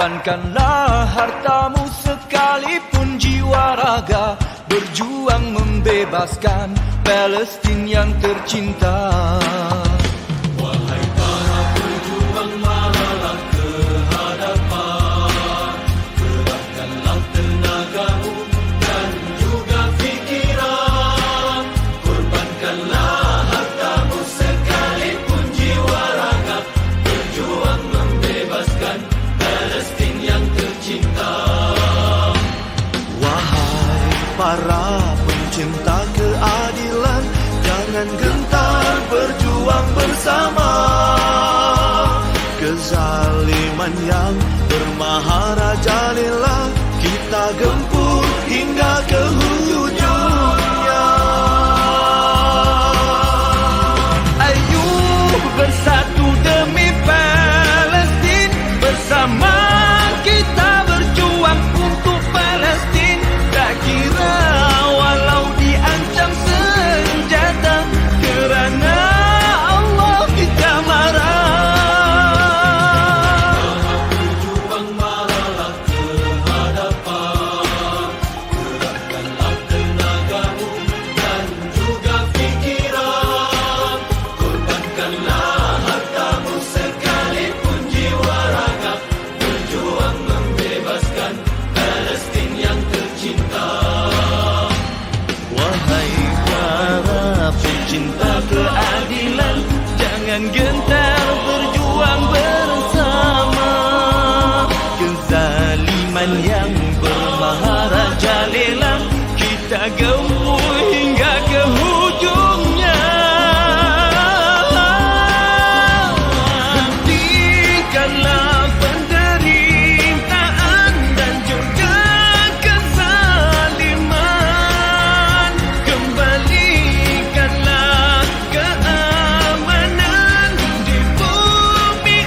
Korbankanlah hartamu sekalipun jiwa raga, berjuang membebaskan Palestin yang tercinta. Wahai para pejuang, marilah ke hadapan, kerahkanlah tenagamu dan juga fikiran. Korbankanlah hartamu sekalipun jiwa raga, berjuang membebaskan Palestin yang tercinta. Wahai para pencinta keadilan, jangan gentar berjuang bersama. Kezaliman yang bermaharajalela kita gempur hingga ke hujungnya. Ayo bersatu demi Palestin, bersama kita berjuang untuk Palestin. Tak kira walau diancam senjata, kerana Allah kita marah. Berjuang marilah ke hadapan, kerahkanlah tenagamu dan juga fikiran. Korbankanlah hartamu sekalipun jiwa raga, berjuang membebaskan Palestin yang tercinta. Wahai para pencinta keadilan, jangan gentar berjuang bersama. Kezaliman yang bermaharajalela kita gempur hingga ke hujungnya. Hentikanlah penderitaan dan juga kezaliman. Kembalikanlah keamanan di bumi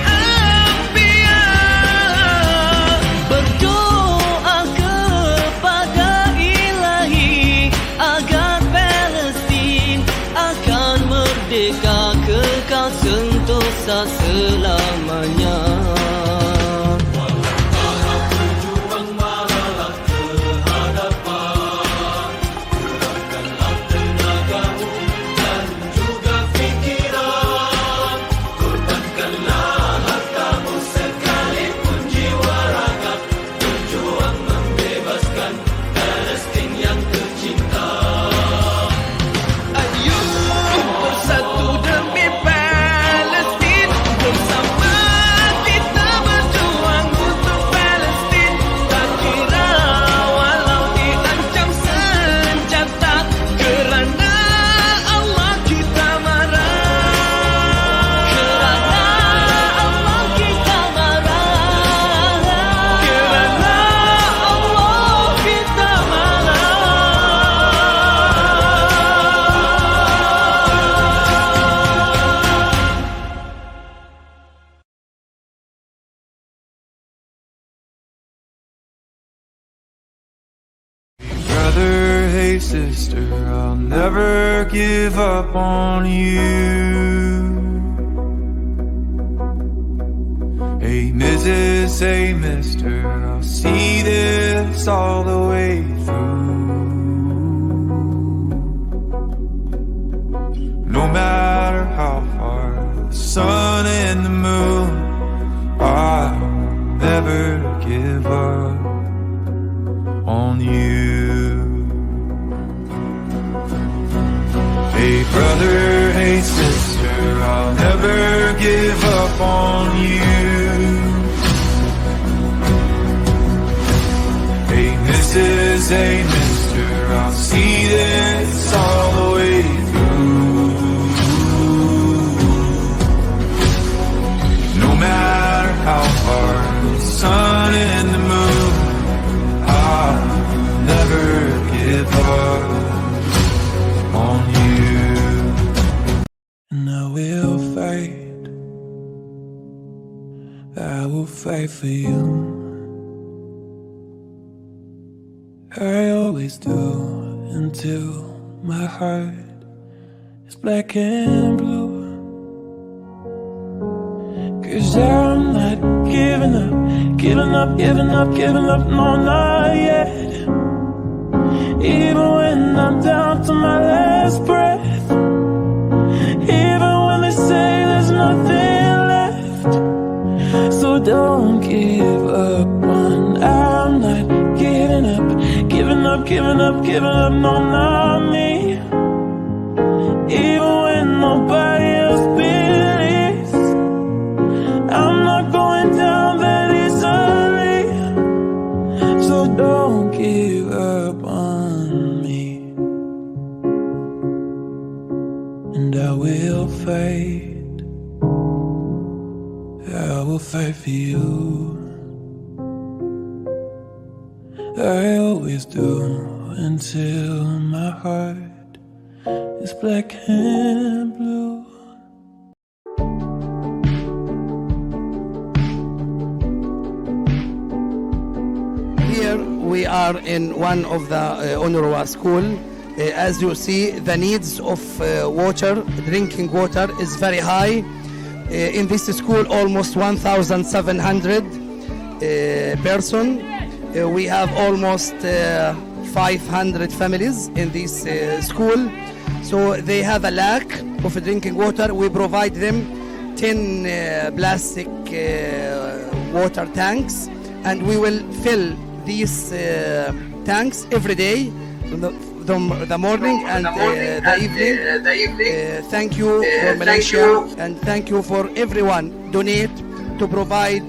impian. Berdoa kepada Ilahi agar Palestin akan merdeka, kekal sentosa selamanya. Para pejuang marilah ke hadapan, kerahkanlah tenagamu dan juga fikiran. Korbankanlah hartamu sekalipun jiwa raga, berjuang membebaskan Palestin yang tercinta. Ayo bersatu demi Palestin, bersama kita berjuang untuk Palestin. Tak kira walau diancam senjata, kerana Allah kita marah. Kerana Allah kita marah. Kerana Allah kita marah. Brother, hey sister, I'll never give up on you. Hey Mrs., hey mister, I'll see this all the way through. No matter how far the sun and the moon, I'll never give up on you. Hey brother, hey sister, I'll never give up on you. Hey Mrs., hey mister, I'll see this all the way through. No matter how far the sun and the moon, I'll never give up on you. And I will fight for you. I always do, until my heart is black and blue. 'Cause I'm not giving up, giving up, no, not yet. Even when I'm down to my last breath, even when they say there's nothing left. So don't give up on, I'm not giving up, no, not me. Even when nobody else believes, I'm not going down that easily. So don't give up on me. And I will fight for you. I always do, until my heart is black and blue. Here we are in one of the UNRWA school. As you see, the needs of water, drinking water, is very high. In this school, almost 1,700 person. We have almost 500 families in this school. So they have a lack of drinking water. We provide them 10 plastic water tanks, and we will fill these tanks every day, the morning and the evening. Thank you for Malaysia, and thank you for everyone donate to provide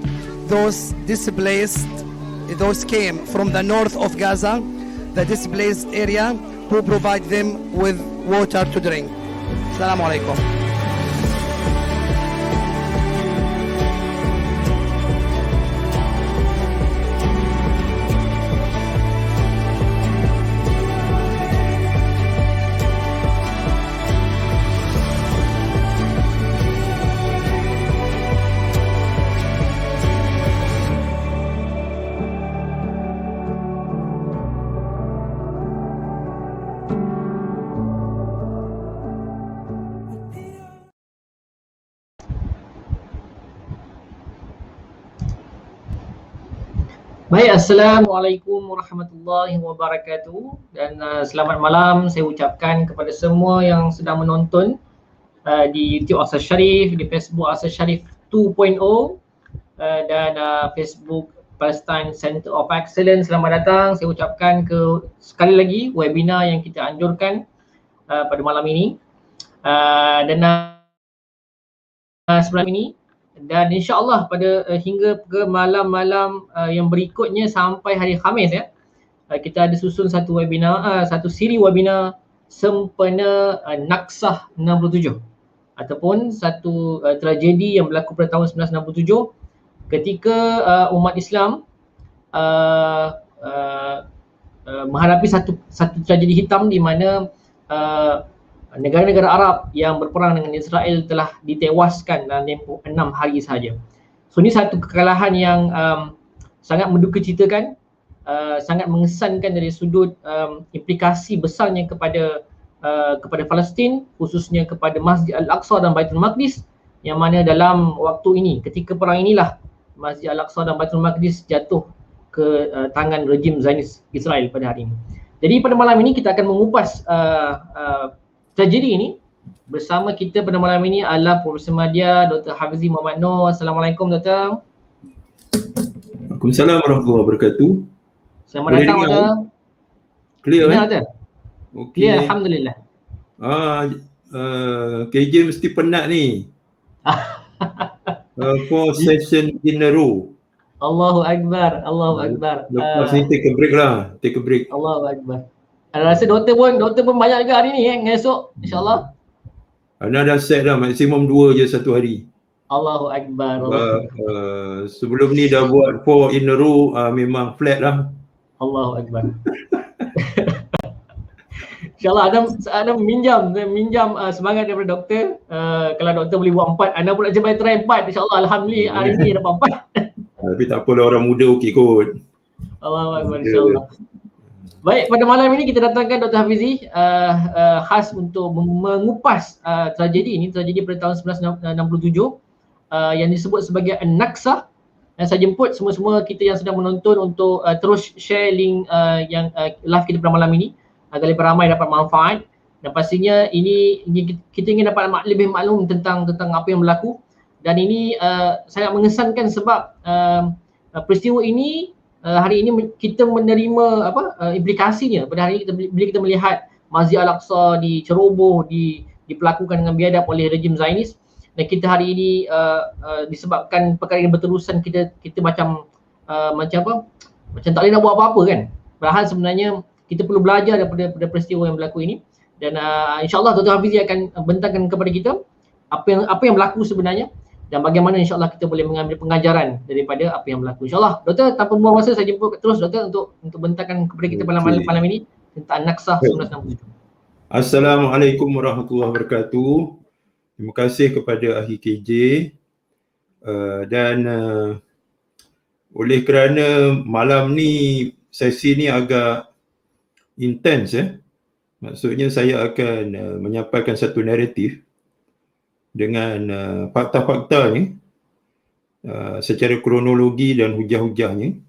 those displaced, those came from the north of Gaza, the displaced area, who provide them with water to drink. Assalamu alaikum. Baik, Assalamualaikum warahmatullahi wabarakatuh, dan selamat malam saya ucapkan kepada semua yang sedang menonton di YouTube Aqsa Sharif, di Facebook Aqsa Sharif 2.0 dan Facebook Palestine Center of Excellence. Selamat datang, saya ucapkan sekali lagi webinar yang kita anjurkan pada malam ini, dan sebelum ini. Dan insyaAllah pada hingga ke malam-malam yang berikutnya sampai hari Khamis kita ada susun satu webinar, satu siri webinar sempena Naksah 67 ataupun satu tragedi yang berlaku pada tahun 1967 ketika umat Islam menghadapi satu tragedi hitam di mana negara-negara Arab yang berperang dengan Israel telah ditewaskan dalam tempoh 6 hari sahaja. So ini satu kekalahan yang sangat mendukacitakan, sangat mengesankan dari sudut implikasi besarnya kepada Palestin, khususnya kepada Masjid Al-Aqsa dan Baitul Maqdis, yang mana dalam waktu ini, ketika perang inilah Masjid Al-Aqsa dan Baitul Maqdis jatuh ke tangan rejim Zionis Israel pada hari ini. Jadi pada malam ini kita akan mengupas tragedi ini. Bersama kita pada malam ini adalah Profesor Madya Dr. Hafizi Muhammad Noor. Assalamualaikum Dr. Waalaikumsalam warahmatullahi wabarakatuh. Selamat datang Dr. Clear Dr. Okey. Clear, Alhamdulillah. KJ mesti penat ni. 4 session in a row. Allahu Akbar, Allahu Akbar. Lepas ni take a break lah, take a break. Allahu Akbar. Rasa doktor pun banyak juga hari ni esok insyaAllah. Ana dah set dah maksimum 2 je satu hari. Allahu Akbar. Sebelum ni dah buat 4 in a row, memang flat lah. Allahu Akbar. InsyaAllah Ana minjam semangat daripada doktor. Kalau doktor boleh buat 4, Ana pun nak cuba try 4. InsyaAllah Alhamdulillah hari ni dapat 4. Tapi tak apalah, orang muda okey kot. Allahu Akbar, insyaAllah. Baik, pada malam ini kita datangkan Dr. Hafizi khas untuk mengupas tragedi ini, tragedi pada tahun 1967 yang disebut sebagai Naksah Dan saya jemput semua-semua kita yang sedang menonton untuk terus share link yang live kita pada malam ini agar lebih ramai dapat manfaat. Dan pastinya ini kita ingin dapat lebih maklum tentang apa yang berlaku. Dan ini sangat mengesankan sebab peristiwa ini hari ini kita menerima implikasinya pada hari ini bila kita melihat Masjid Al-Aqsa diceroboh, diperlakukan dengan biadab oleh rejim Zionis. Dan kita hari ini disebabkan perkara ini berterusan kita macam tak boleh nak buat apa-apa kan. Padahal sebenarnya kita perlu belajar daripada peristiwa yang berlaku ini. Dan insyaAllah Dr. Hafizi akan bentangkan kepada kita apa yang berlaku sebenarnya dan bagaimana insyaAllah kita boleh mengambil pengajaran daripada apa yang berlaku. InsyaAllah Doktor, tanpa membuang masa saya jemput terus Doktor untuk bentangkan kepada kita malam ini tentang Naksah 1967. Assalamualaikum warahmatullahi wabarakatuh. Terima kasih kepada Ahli KJ dan oleh kerana malam ni sesi ni agak intens maksudnya saya akan menyampaikan satu naratif dengan fakta-fakta ni secara kronologi dan hujah-hujahnya.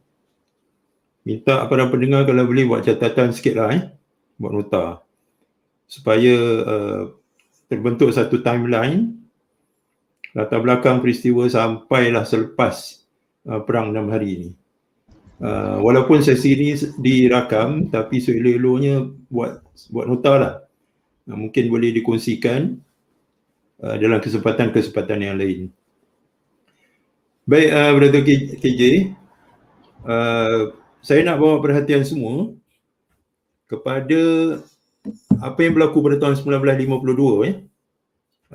Minta para pendengar kalau boleh buat catatan sikitlah buat nota supaya terbentuk satu timeline latar belakang peristiwa sampailah selepas perang 6 hari ini. Walaupun sesi ini dirakam tapi seelok-eloknya buat nota lah. Mungkin boleh dikongsikan dalam kesempatan-kesempatan yang lain. Baik, Brother KJ, saya nak bawa perhatian semua kepada apa yang berlaku pada tahun 1952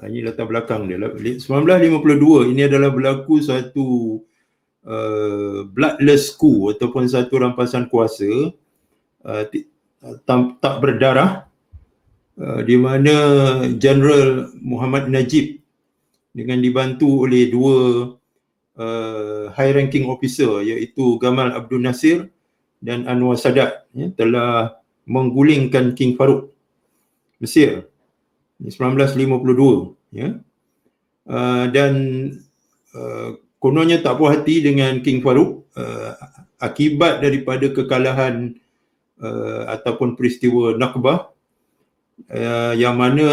ini latar belakang dia. 1952 ini adalah berlaku satu bloodless coup ataupun satu rampasan kuasa tak berdarah di mana General Muhammad Najib dengan dibantu oleh dua high ranking officer iaitu Gamal Abdul Nasir dan Anwar Sadat telah menggulingkan King Farouk Mesir 1952 dan kononnya tak puas hati dengan King Farouk akibat daripada kekalahan ataupun peristiwa Nakbah yang mana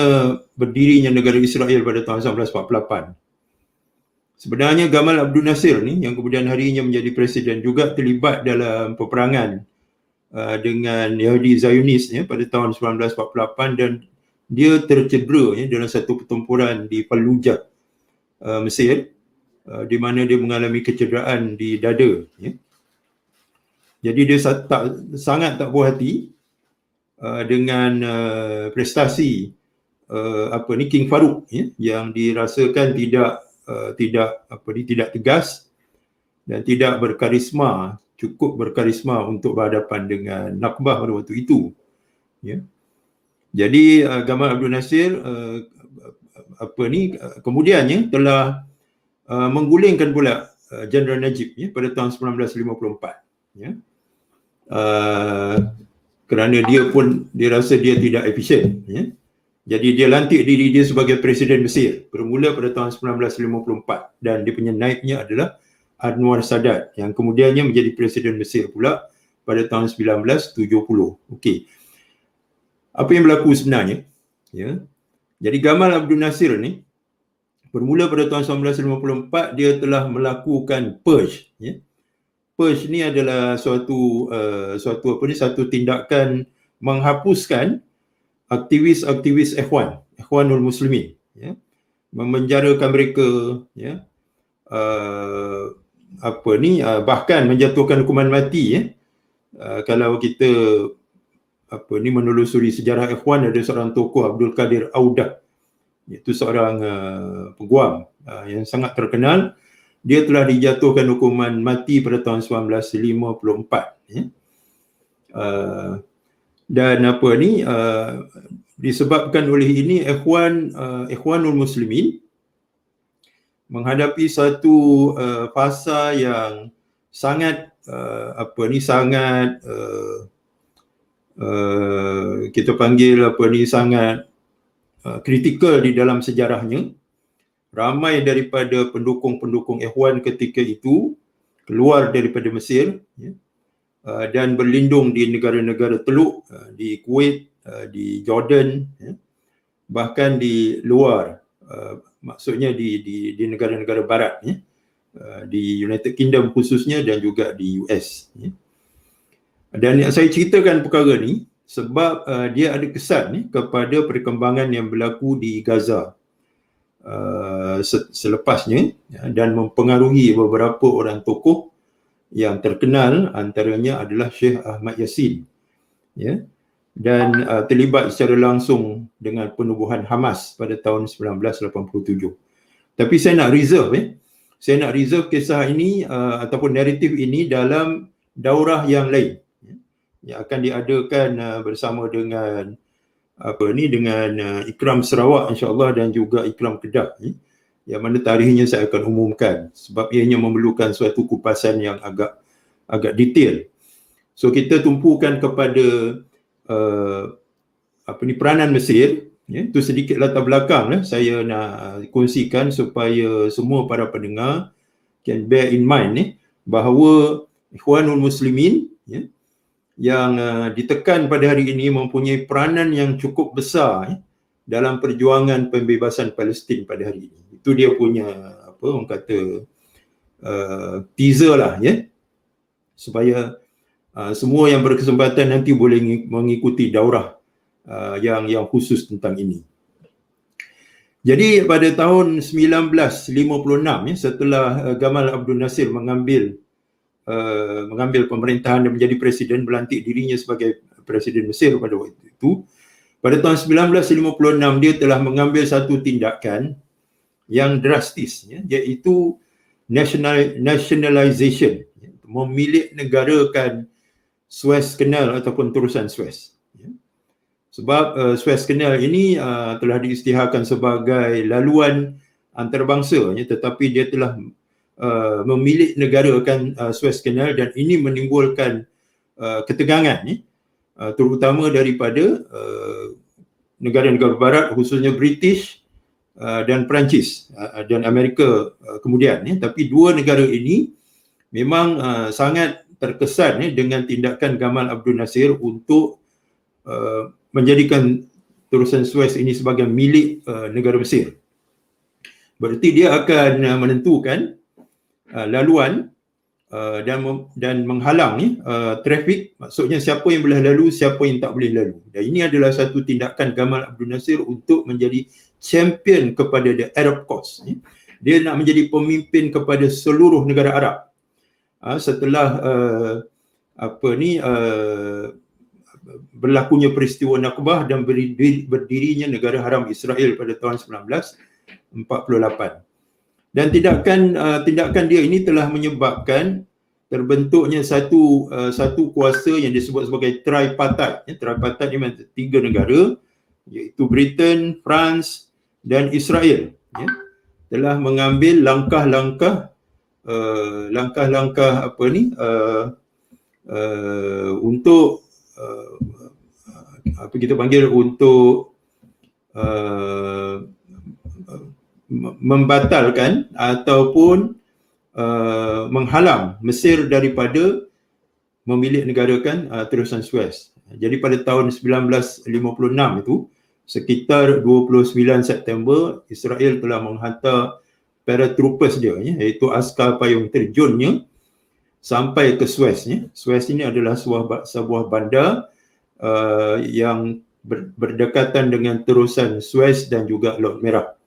berdirinya negara Israel pada tahun 1948. Sebenarnya Gamal Abdul Nasir ni yang kemudian harinya menjadi presiden juga terlibat dalam peperangan dengan Yahudi Zionis pada tahun 1948 dan dia tercedera dalam satu pertempuran di Fallujah, Mesir, di mana dia mengalami kecederaan di dada. Jadi dia sangat tak puas hati dengan prestasi King Farouk yang dirasakan tidak tegas dan tidak berkarisma, cukup berkarisma untuk berhadapan dengan Nakbah pada waktu itu. Jadi Gamal Abdul Nasir kemudiannya telah menggulingkan pula General Najib pada tahun 1954 kerana dia rasa dia tidak efisien. Jadi dia lantik diri dia sebagai Presiden Mesir bermula pada tahun 1954 dan dia punya naibnya adalah Anwar Sadat yang kemudiannya menjadi Presiden Mesir pula pada tahun 1970. Okey. Apa yang berlaku sebenarnya? Jadi Gamal Abdul Nasir ni bermula pada tahun 1954 dia telah melakukan purge. Purge ni adalah satu tindakan menghapuskan aktivis-aktivis Ikhwanul Muslimin, memenjarakan mereka, bahkan menjatuhkan hukuman mati. Kalau kita menelusuri sejarah Ikhwan, ada seorang tokoh Abdul Qadir Audah, iaitu seorang peguam yang sangat terkenal. Dia telah dijatuhkan hukuman mati pada tahun 1954. Dan disebabkan oleh ini Ikhwanul Muslimin menghadapi satu fasa yang sangat kita panggil sangat kritikal di dalam sejarahnya. Ramai daripada pendukung-pendukung Ikhwan ketika itu keluar daripada Mesir, ya, dan berlindung di negara-negara Teluk, di Kuwait, di Jordan, ya, bahkan di luar, maksudnya di negara-negara barat, ya, di United Kingdom khususnya dan juga di US. Ya. Dan saya ceritakan perkara ni sebab dia ada kesan kepada perkembangan yang berlaku di Gaza selepasnya, ya, dan mempengaruhi beberapa orang tokoh yang terkenal, antaranya adalah Sheikh Ahmad Yassin, ya, dan terlibat secara langsung dengan penubuhan Hamas pada tahun 1987. Tapi saya nak reserve kisah ini ataupun naratif ini dalam daurah yang lain, ya, yang akan diadakan bersama dengan dengan Ikram Sarawak insya-Allah dan juga Ikram Kedah, ya, yang mana tarikhnya saya akan umumkan sebab ianya memerlukan suatu kupasan yang agak detail. So kita tumpukan kepada peranan Mesir, ya, itu sedikit latar belakang saya nak kongsikan supaya semua para pendengar can bear in mind bahawa Ikhwanul Muslimin, ya, yang ditekan pada hari ini mempunyai peranan yang cukup besar dalam perjuangan pembebasan Palestin pada hari ini. Itu dia punya orang kata teaser lah, ya, supaya semua yang berkesempatan nanti boleh mengikuti daurah yang khusus tentang ini. Jadi pada tahun 1956, ya, setelah Gamal Abdul Nasir mengambil pemerintahan dan menjadi presiden, melantik dirinya sebagai presiden Mesir pada waktu itu. Pada tahun 1956 dia telah mengambil satu tindakan yang drastis, ya, iaitu nationalization, ya, memilik negarakan Suez Canal ataupun terusan Suez. Ya. Sebab Suez Canal ini telah diisytiharkan sebagai laluan antarabangsa, ya, tetapi dia telah memilik negarakan Suez Canal dan ini menimbulkan ketegangan, ya, terutama daripada negara-negara barat khususnya British dan Perancis dan Amerika kemudian, ya. Tapi dua negara ini memang sangat terkesan, ya, dengan tindakan Gamal Abdul Nasir untuk menjadikan terusan Suez ini sebagai milik negara Mesir. Berarti dia akan menentukan laluan dan menghalang trafik, maksudnya siapa yang boleh lalu, siapa yang tak boleh lalu. Dan ini adalah satu tindakan Gamal Abdul Nasir untuk menjadi champion kepada the Arab cause. Dia nak menjadi pemimpin kepada seluruh negara Arab. Setelah berlakunya peristiwa Nakbah dan berdirinya negara haram Israel pada tahun 1948. Dan tindakan dia ini telah menyebabkan terbentuknya satu kuasa yang disebut sebagai tripartite. Tripartite ini maksudnya tiga negara, iaitu Britain, France dan Israel, ya, telah mengambil langkah-langkah untuk kita panggil untuk membatalkan ataupun menghalang Mesir daripada memilih negarakan terusan Suez. Jadi pada tahun 1956 itu, sekitar 29 September, Israel telah menghantar paratroopers dia, ya, iaitu askar payung terjunnya sampai ke Suez. Ya. Suez ini adalah sebuah bandar yang berdekatan dengan terusan Suez dan juga Laut Merah.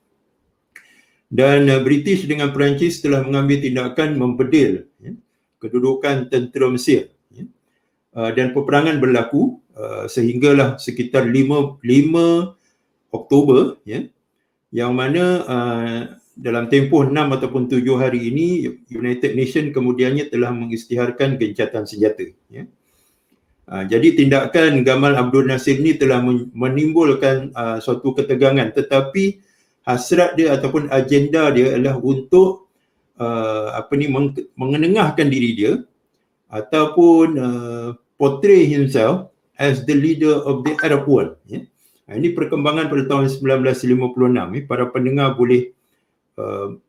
Dan British dengan Perancis telah mengambil tindakan membedil, ya, kedudukan tentera Mesir, ya. Dan peperangan berlaku sehinggalah sekitar 5 Oktober, ya, yang mana dalam tempoh 6 ataupun 7 hari ini United Nations kemudiannya telah mengisytiharkan gencatan senjata, ya. Jadi tindakan Gamal Abdul Nasir ini telah menimbulkan suatu ketegangan, tetapi hasrat dia ataupun agenda dia adalah untuk mengenengahkan diri dia ataupun portray himself as the leader of the Arab world, ya. Ini perkembangan pada tahun 1956. Para pendengar boleh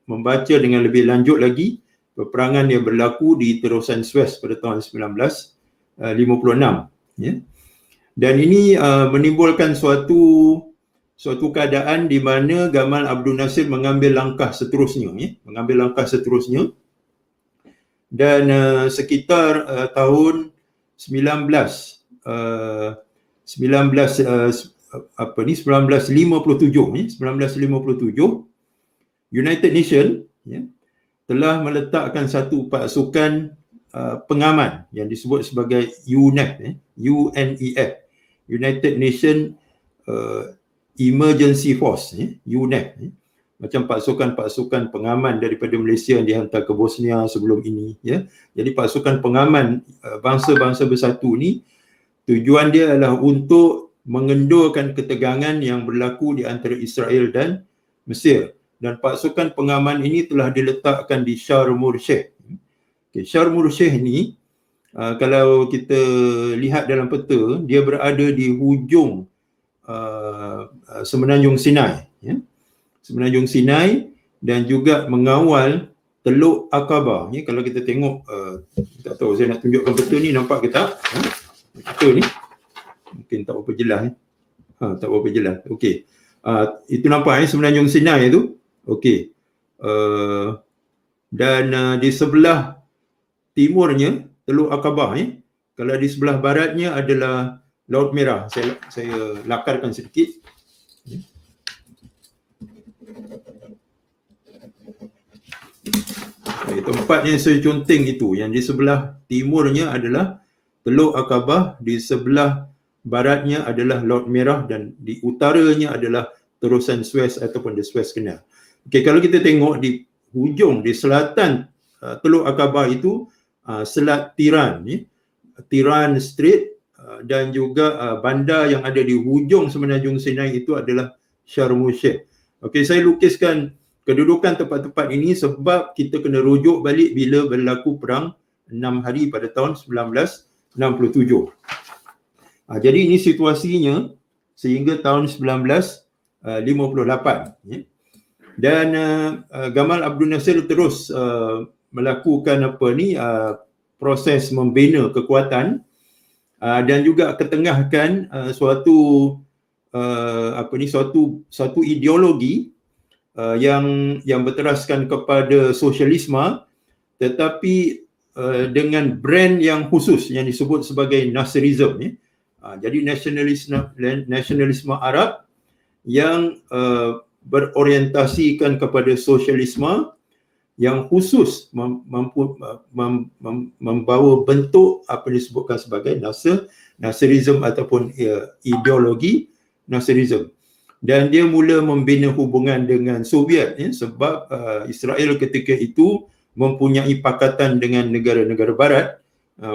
membaca dengan lebih lanjut lagi peperangan yang berlaku di terusan Suez pada tahun 1956, ya. Dan ini menimbulkan suatu keadaan di mana Gamal Abdul Nasir mengambil langkah seterusnya, ya. Dan sekitar tahun 1957, United Nations, ya, telah meletakkan satu pasukan pengaman yang disebut sebagai UNEF, UNEF, United Nations Emergency Force, UNEF, macam pasukan pengaman daripada Malaysia yang dihantar ke Bosnia sebelum ini, ya. Jadi pasukan pengaman bangsa-bangsa bersatu ni tujuan dia adalah untuk mengendurkan ketegangan yang berlaku di antara Israel dan Mesir. Dan pasukan pengaman ini telah diletakkan di Sharm el-Sheikh. Okay, Sharm el-Sheikh ni kalau kita lihat dalam peta, dia berada di hujung Semenanjung Sinai, ya. Semenanjung Sinai, dan juga mengawal Teluk Aqaba. Ya, kalau kita tengok, tak tahu saya nak tunjukkan peta ni, nampak ke tak? Peta ni mungkin tak berapa jelas. Tak berapa jelas. Okey. Itu nampak Semenanjung Sinai tu. Okey. Dan di sebelah timurnya Teluk Aqaba, kalau di sebelah baratnya adalah Laut Merah. Saya lakarkan sedikit. Tempat yang saya conteng itu, yang di sebelah timurnya adalah Teluk Aqaba, di sebelah baratnya adalah Laut Merah, dan di utaranya adalah terusan Suez ataupun the Suez Canal. Okey, kalau kita tengok di hujung, di selatan Teluk Aqaba itu Selat Tiran, Tiran Strait, dan juga bandar yang ada di hujung Semenanjung Sinai itu adalah Sharm el-Sheikh. Okey, saya lukiskan kedudukan tempat-tempat ini sebab kita kena rujuk balik bila berlaku perang 6 hari pada tahun 1967. Jadi ini situasinya sehingga tahun 1958. Dan Gamal Abdul Nasir terus melakukan proses membina kekuatan dan juga ketengahkan suatu ideologi yang berteraskan kepada sosialisme, tetapi dengan brand yang khusus yang disebut sebagai Nasserism. Jadi nasionalisme Arab yang berorientasikan kepada sosialisme yang khusus membawa bentuk apa disebutkan sebagai Nasserism ataupun ideologi Nasserism. Dan dia mula membina hubungan dengan Soviet, sebab Israel ketika itu mempunyai pakatan dengan negara-negara barat,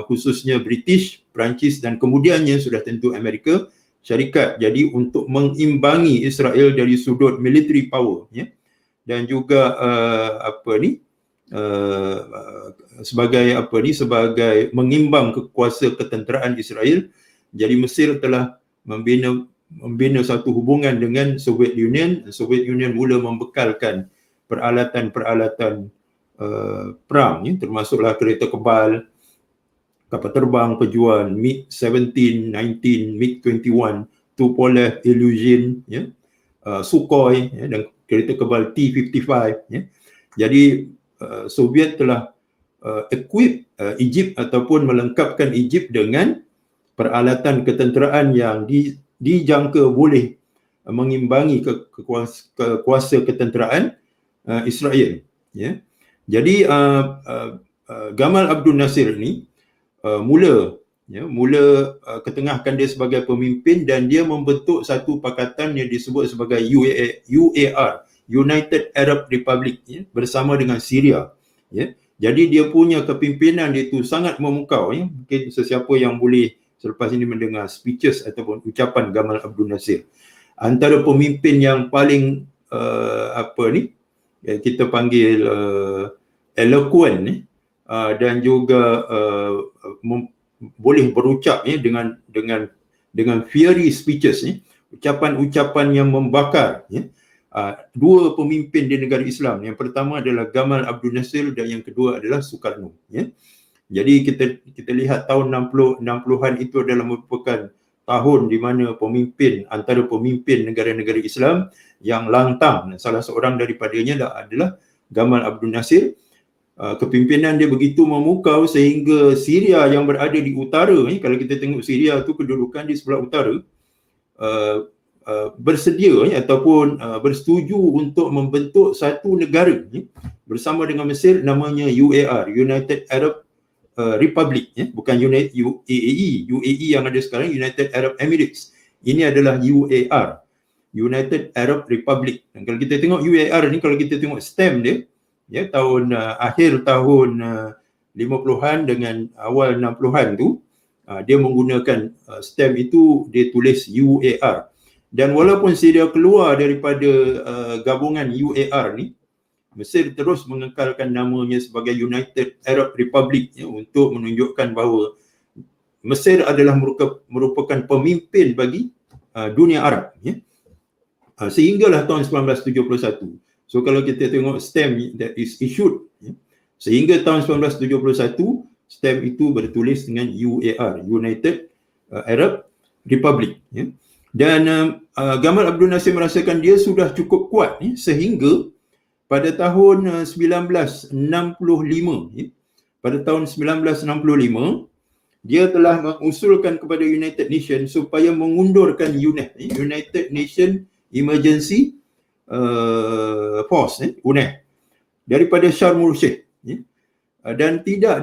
khususnya British, Perancis, dan kemudiannya sudah tentu Amerika Syarikat. Jadi untuk mengimbangi Israel dari sudut military power, dan juga sebagai mengimbang kuasa ketenteraan Israel. Jadi Mesir telah membina satu hubungan dengan Soviet Union. Soviet Union mula membekalkan peralatan perang, termasuklah kereta kebal, kapal terbang pejuang MiG-17, 19, MiG-21, Tupolev, Ilyushin, Sukhoi, dan kereta kebal T-55. Jadi Soviet telah equip Egypt ataupun melengkapkan Egypt dengan peralatan ketenteraan yang dijangka boleh mengimbangi kuasa ketenteraan Israel. Jadi Gamal Abdul Nasir ni mula ketengahkan dia sebagai pemimpin, dan dia membentuk satu pakatan yang disebut sebagai UAR, United Arab Republic, bersama dengan Syria. Jadi dia punya kepimpinan dia itu sangat memukau. Mungkin sesiapa yang boleh selepas ini mendengar speeches ataupun ucapan Gamal Abdul Nasir, antara pemimpin yang paling kita panggil eloquent, dan juga boleh berucap dengan fiery speeches, ucapan-ucapan yang membakar, dua pemimpin di negara Islam. Yang pertama adalah Gamal Abdul Nasir dan yang kedua adalah Sukarno. Ya. Jadi kita lihat tahun 60-an itu adalah merupakan tahun di mana antara pemimpin negara-negara Islam yang lantang. Salah seorang daripadanya adalah Gamal Abdul Nasir. Kepimpinan dia begitu memukau sehingga Syria yang berada di utara, kalau kita tengok Syria tu kedudukan di sebelah utara, bersedia ataupun bersetuju untuk membentuk satu negara bersama dengan Mesir, namanya UAR, United Arab Republic, bukan UAE yang ada sekarang, United Arab Emirates. Ini adalah UAR, United Arab Republic. Dan kalau kita tengok UAR ni, kalau kita tengok stamp dia, akhir tahun 50-an dengan awal 60-an tu, dia menggunakan stamp itu, dia tulis UAR. Dan walaupun Syria keluar daripada gabungan UAR ni, Mesir terus mengekalkan namanya sebagai United Arab Republic, untuk menunjukkan bahawa Mesir adalah merupakan pemimpin bagi dunia Arab. Sehinggalah tahun 1971. So kalau kita tengok stamp that is issued, sehingga tahun 1971, stamp itu bertulis dengan UAR, United Arab Republic. Dan Gamal Abdul Nasir merasakan dia sudah cukup kuat, sehingga pada tahun 1965, dia telah mengusulkan kepada United Nations supaya mengundurkan UNEF, United Nations Emergency Force, UNEF, daripada Sharm el-Sheikh, dan tidak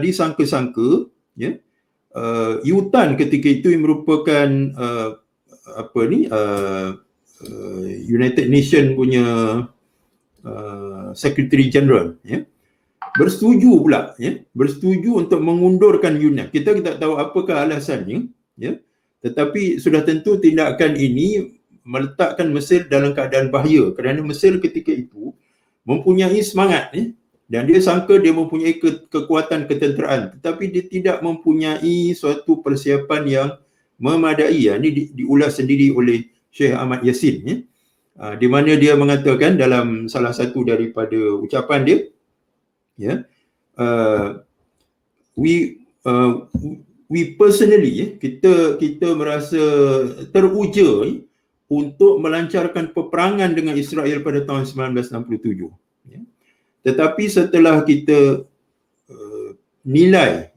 disangka-sangka, UTAN ketika itu yang merupakan United Nations punya Secretary General, bersetuju pula, bersetuju untuk mengundurkan UNEF. Kita tak tahu apakah alasannya, tetapi sudah tentu tindakan ini meletakkan Mesir dalam keadaan bahaya, kerana Mesir ketika itu mempunyai semangat, dan dia sangka dia mempunyai kekuatan ketenteraan, tetapi dia tidak mempunyai suatu persiapan yang memadai. Ini diulas sendiri oleh Syekh Ahmad Yassin, di mana dia mengatakan dalam salah satu daripada ucapan dia, we personally, kita merasa teruja untuk melancarkan peperangan dengan Israel pada tahun 1967. Tetapi setelah kita nilai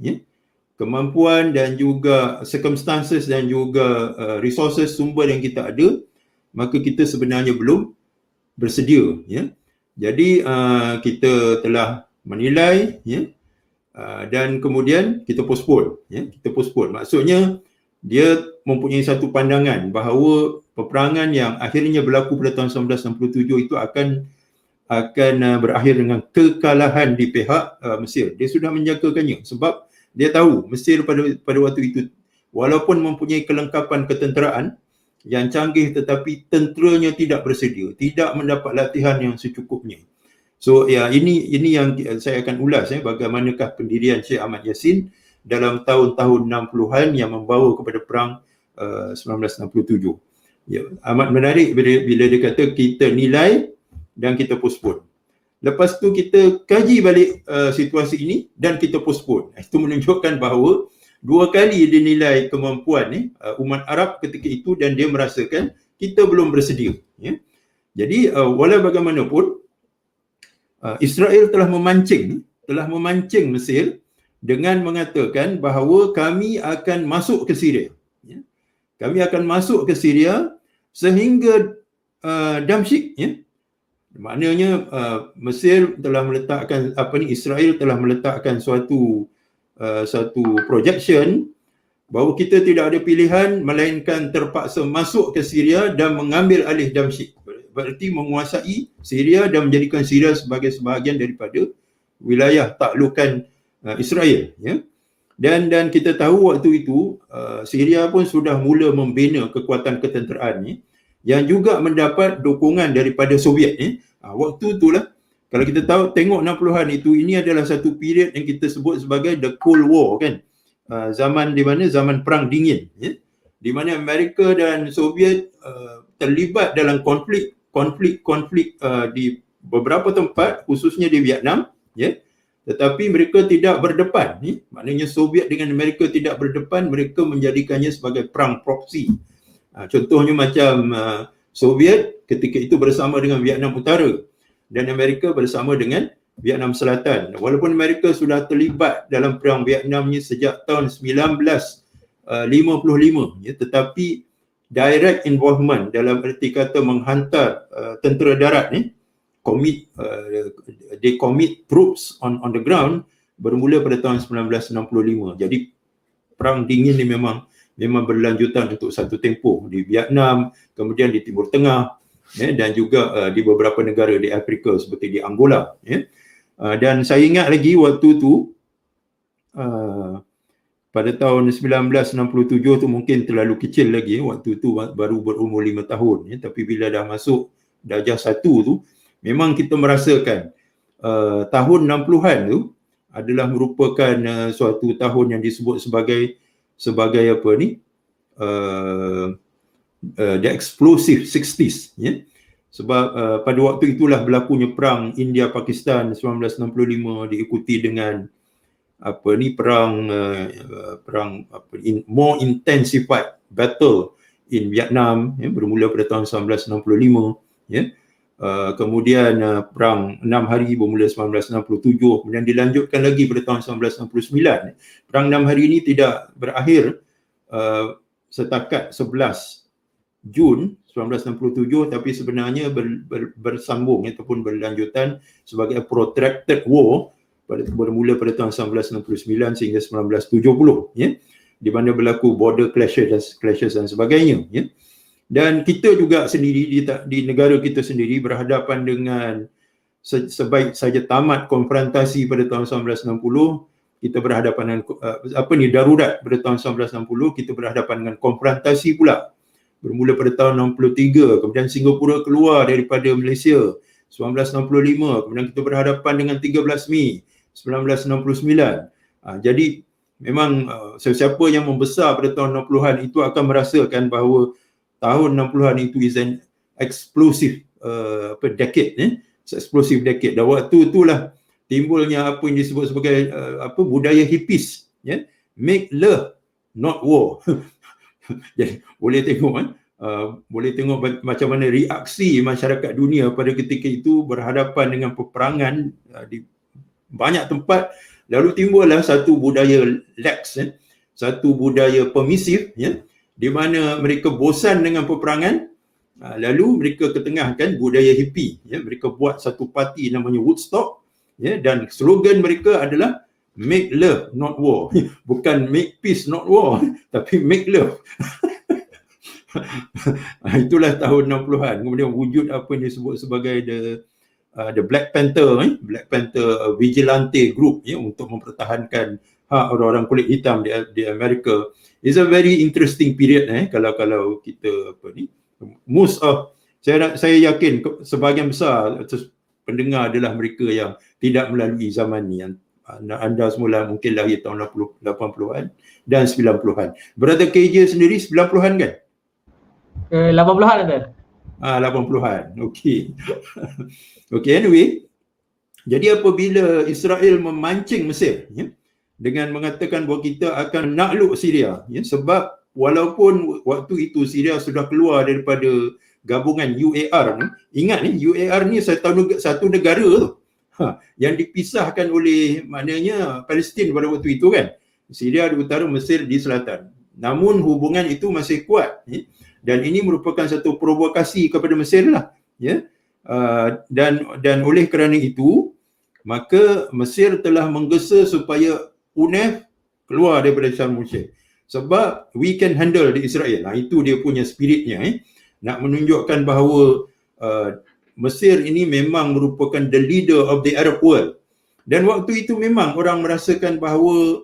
kemampuan dan juga circumstances dan juga resources sumber yang kita ada, maka kita sebenarnya belum bersedia. Jadi kita telah menilai, dan kemudian kita postpone. Maksudnya dia mempunyai satu pandangan bahawa peperangan yang akhirnya berlaku pada tahun 1967 itu akan berakhir dengan kekalahan di pihak Mesir. Dia sudah menjangkakannya sebab dia tahu Mesir pada waktu itu walaupun mempunyai kelengkapan ketenteraan yang canggih, tetapi tenteranya tidak bersedia, tidak mendapat latihan yang secukupnya. So ini yang saya akan ulas, bagaimanakah pendirian Syekh Ahmad Yassin dalam tahun-tahun 60-an yang membawa kepada perang 1967. Amat menarik bila dia kata kita nilai dan kita postpone. Lepas tu kita kaji balik situasi ini dan kita postpone. Itu menunjukkan bahawa dua kali dia nilai kemampuan umat Arab ketika itu dan dia merasakan kita belum bersedia. Jadi walau bagaimanapun Israel telah memancing Mesir dengan mengatakan bahawa kami akan masuk ke Syria. Kami akan masuk ke Syria sehingga Damsyik. Maknanya Mesir telah meletakkan Israel telah meletakkan suatu projection bahawa kita tidak ada pilihan melainkan terpaksa masuk ke Syria dan mengambil alih Damsyik. Berarti menguasai Syria dan menjadikan Syria sebagai sebahagian daripada wilayah taklukan Israel. Dan kita tahu waktu itu Syria pun sudah mula membina kekuatan ketenteraan yang juga mendapat dukungan daripada Soviet. Waktu itulah, kalau kita tahu tengok 60-an itu, ini adalah satu period yang kita sebut sebagai the Cold War, kan? Zaman di mana zaman perang dingin, di mana Amerika dan Soviet terlibat dalam konflik konflik di beberapa tempat, khususnya di Vietnam, ya. Tetapi mereka tidak berdepan, maknanya Soviet dengan Amerika tidak berdepan, mereka menjadikannya sebagai perang proksi. Contohnya macam Soviet ketika itu bersama dengan Vietnam Utara dan Amerika bersama dengan Vietnam Selatan. Walaupun Amerika sudah terlibat dalam perang Vietnam ni sejak tahun 1955, ya, tetapi direct involvement dalam erti kata menghantar tentera darat ni they commit troops on the ground bermula pada tahun 1965. Jadi perang dingin ni memang berlanjutan untuk satu tempoh di Vietnam, kemudian di Timur Tengah, ya, dan juga di beberapa negara di Afrika seperti di Angola, ya. Dan saya ingat lagi waktu tu pada tahun 1967 tu mungkin terlalu kecil lagi, waktu tu baru berumur 5 tahun, ya. Tapi bila dah masuk darjah 1 tu, memang kita merasakan tahun 60-an tu adalah merupakan suatu tahun yang disebut sebagai apa ni, the explosive 60s, ya. Sebab pada waktu itulah berlakunya perang India-Pakistan 1965 diikuti dengan more intensified battle in Vietnam, ya, bermula pada tahun 1965, ya. Kemudian perang 6 hari bermula 1967, kemudian dilanjutkan lagi pada tahun 1969. Perang 6 hari ini tidak berakhir setakat 11 Jun 1967, tapi sebenarnya bersambung ataupun berlanjutan sebagai protracted war bermula pada tahun 1969 sehingga 1970, ya, di mana berlaku border clashes dan sebagainya, ya. Dan kita juga sendiri di negara kita sendiri berhadapan dengan sebaik saja tamat konfrontasi pada tahun 1960, kita berhadapan dengan darurat pada tahun 1960, kita berhadapan dengan konfrontasi pula bermula pada tahun 63, kemudian Singapura keluar daripada Malaysia 1965, kemudian kita berhadapan dengan 13 Mei 1969. Jadi memang sesiapa yang membesar pada tahun 60-an itu akan merasakan bahawa tahun 60-an itu is an explosive decade, explosive decade. Dan waktu itulah timbulnya apa yang disebut sebagai budaya hippies, ya, make love not war. Jadi boleh tengok macam mana reaksi masyarakat dunia pada ketika itu berhadapan dengan peperangan di banyak tempat. Lalu timbullah satu budaya lax, satu budaya permisif, ya, di mana mereka bosan dengan peperangan, lalu mereka ketengahkan budaya hippie, ya. Mereka buat satu parti namanya Woodstock, ya, dan slogan mereka adalah make love not war. Bukan make peace not war, tapi make love. Itulah tahun 60-an. Kemudian wujud apa yang disebut sebagai the Black Panther vigilante group, ya, untuk mempertahankan hak orang-orang kulit hitam di Amerika. It's a very interesting period, kalau kita saya yakin sebahagian besar pendengar adalah mereka yang tidak melalui zaman ni. Anda semula mungkin lahir tahun 80-an dan 90-an. Brother KJ sendiri 90-an kan? 80-an ada. 80-an. Okey. Okey, anyway. Jadi apabila Israel memancing Mesir, ya, dengan mengatakan bahawa kita akan nakluk Syria, ya, sebab walaupun waktu itu Syria sudah keluar daripada gabungan UAR ni, ingat ni UAR ni satu negara tu, yang dipisahkan oleh maknanya Palestin pada waktu itu kan. Syria di utara, Mesir di selatan. Namun hubungan itu masih kuat, ya? Dan ini merupakan satu provokasi kepada Mesir lah, ya. Dan oleh kerana itu maka Mesir telah menggesa supaya UNEF keluar daripada Sharm el-Sheikh sebab we can handle di Israel. Itu dia punya spiritnya, nak menunjukkan bahawa Mesir ini memang merupakan the leader of the Arab world. Dan waktu itu memang orang merasakan bahawa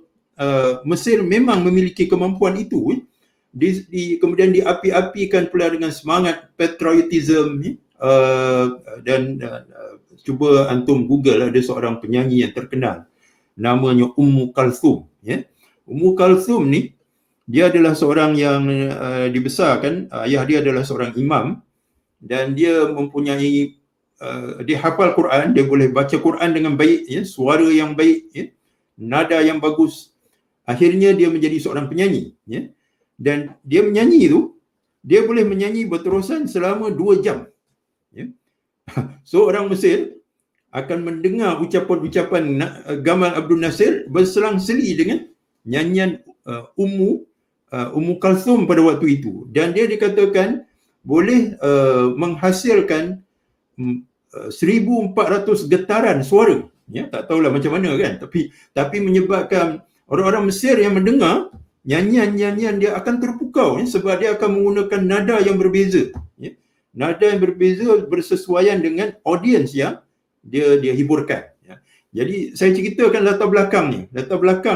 Mesir memang memiliki kemampuan itu. Kemudian diapi-apikan pula dengan semangat patriotism, dan cuba antum Google, ada seorang penyanyi yang terkenal namanya Ummu Kalthum, ya. Ummu Kalthum ni dia adalah seorang yang dibesarkan, ayah dia adalah seorang imam dan dia mempunyai dia hafal Quran, dia boleh baca Quran dengan baik, ya, suara yang baik, ya, nada yang bagus. Akhirnya dia menjadi seorang penyanyi, ya. Dan dia menyanyi tu, dia boleh menyanyi berterusan selama 2 jam. Ya. So orang Mesir akan mendengar ucapan-ucapan Gamal Abdul Nasir berselang-seli dengan nyanyian Ummu Kalsum pada waktu itu. Dan dia dikatakan boleh menghasilkan 1,400 getaran suara. Ya, tak tahulah macam mana kan, tapi menyebabkan orang-orang Mesir yang mendengar nyanyian dia akan terpukau, ya, sebab dia akan menggunakan nada yang berbeza, ya. Nada yang berbeza bersesuaian dengan audiens yang dia hiburkan, ya. Jadi saya ceritakan latar belakang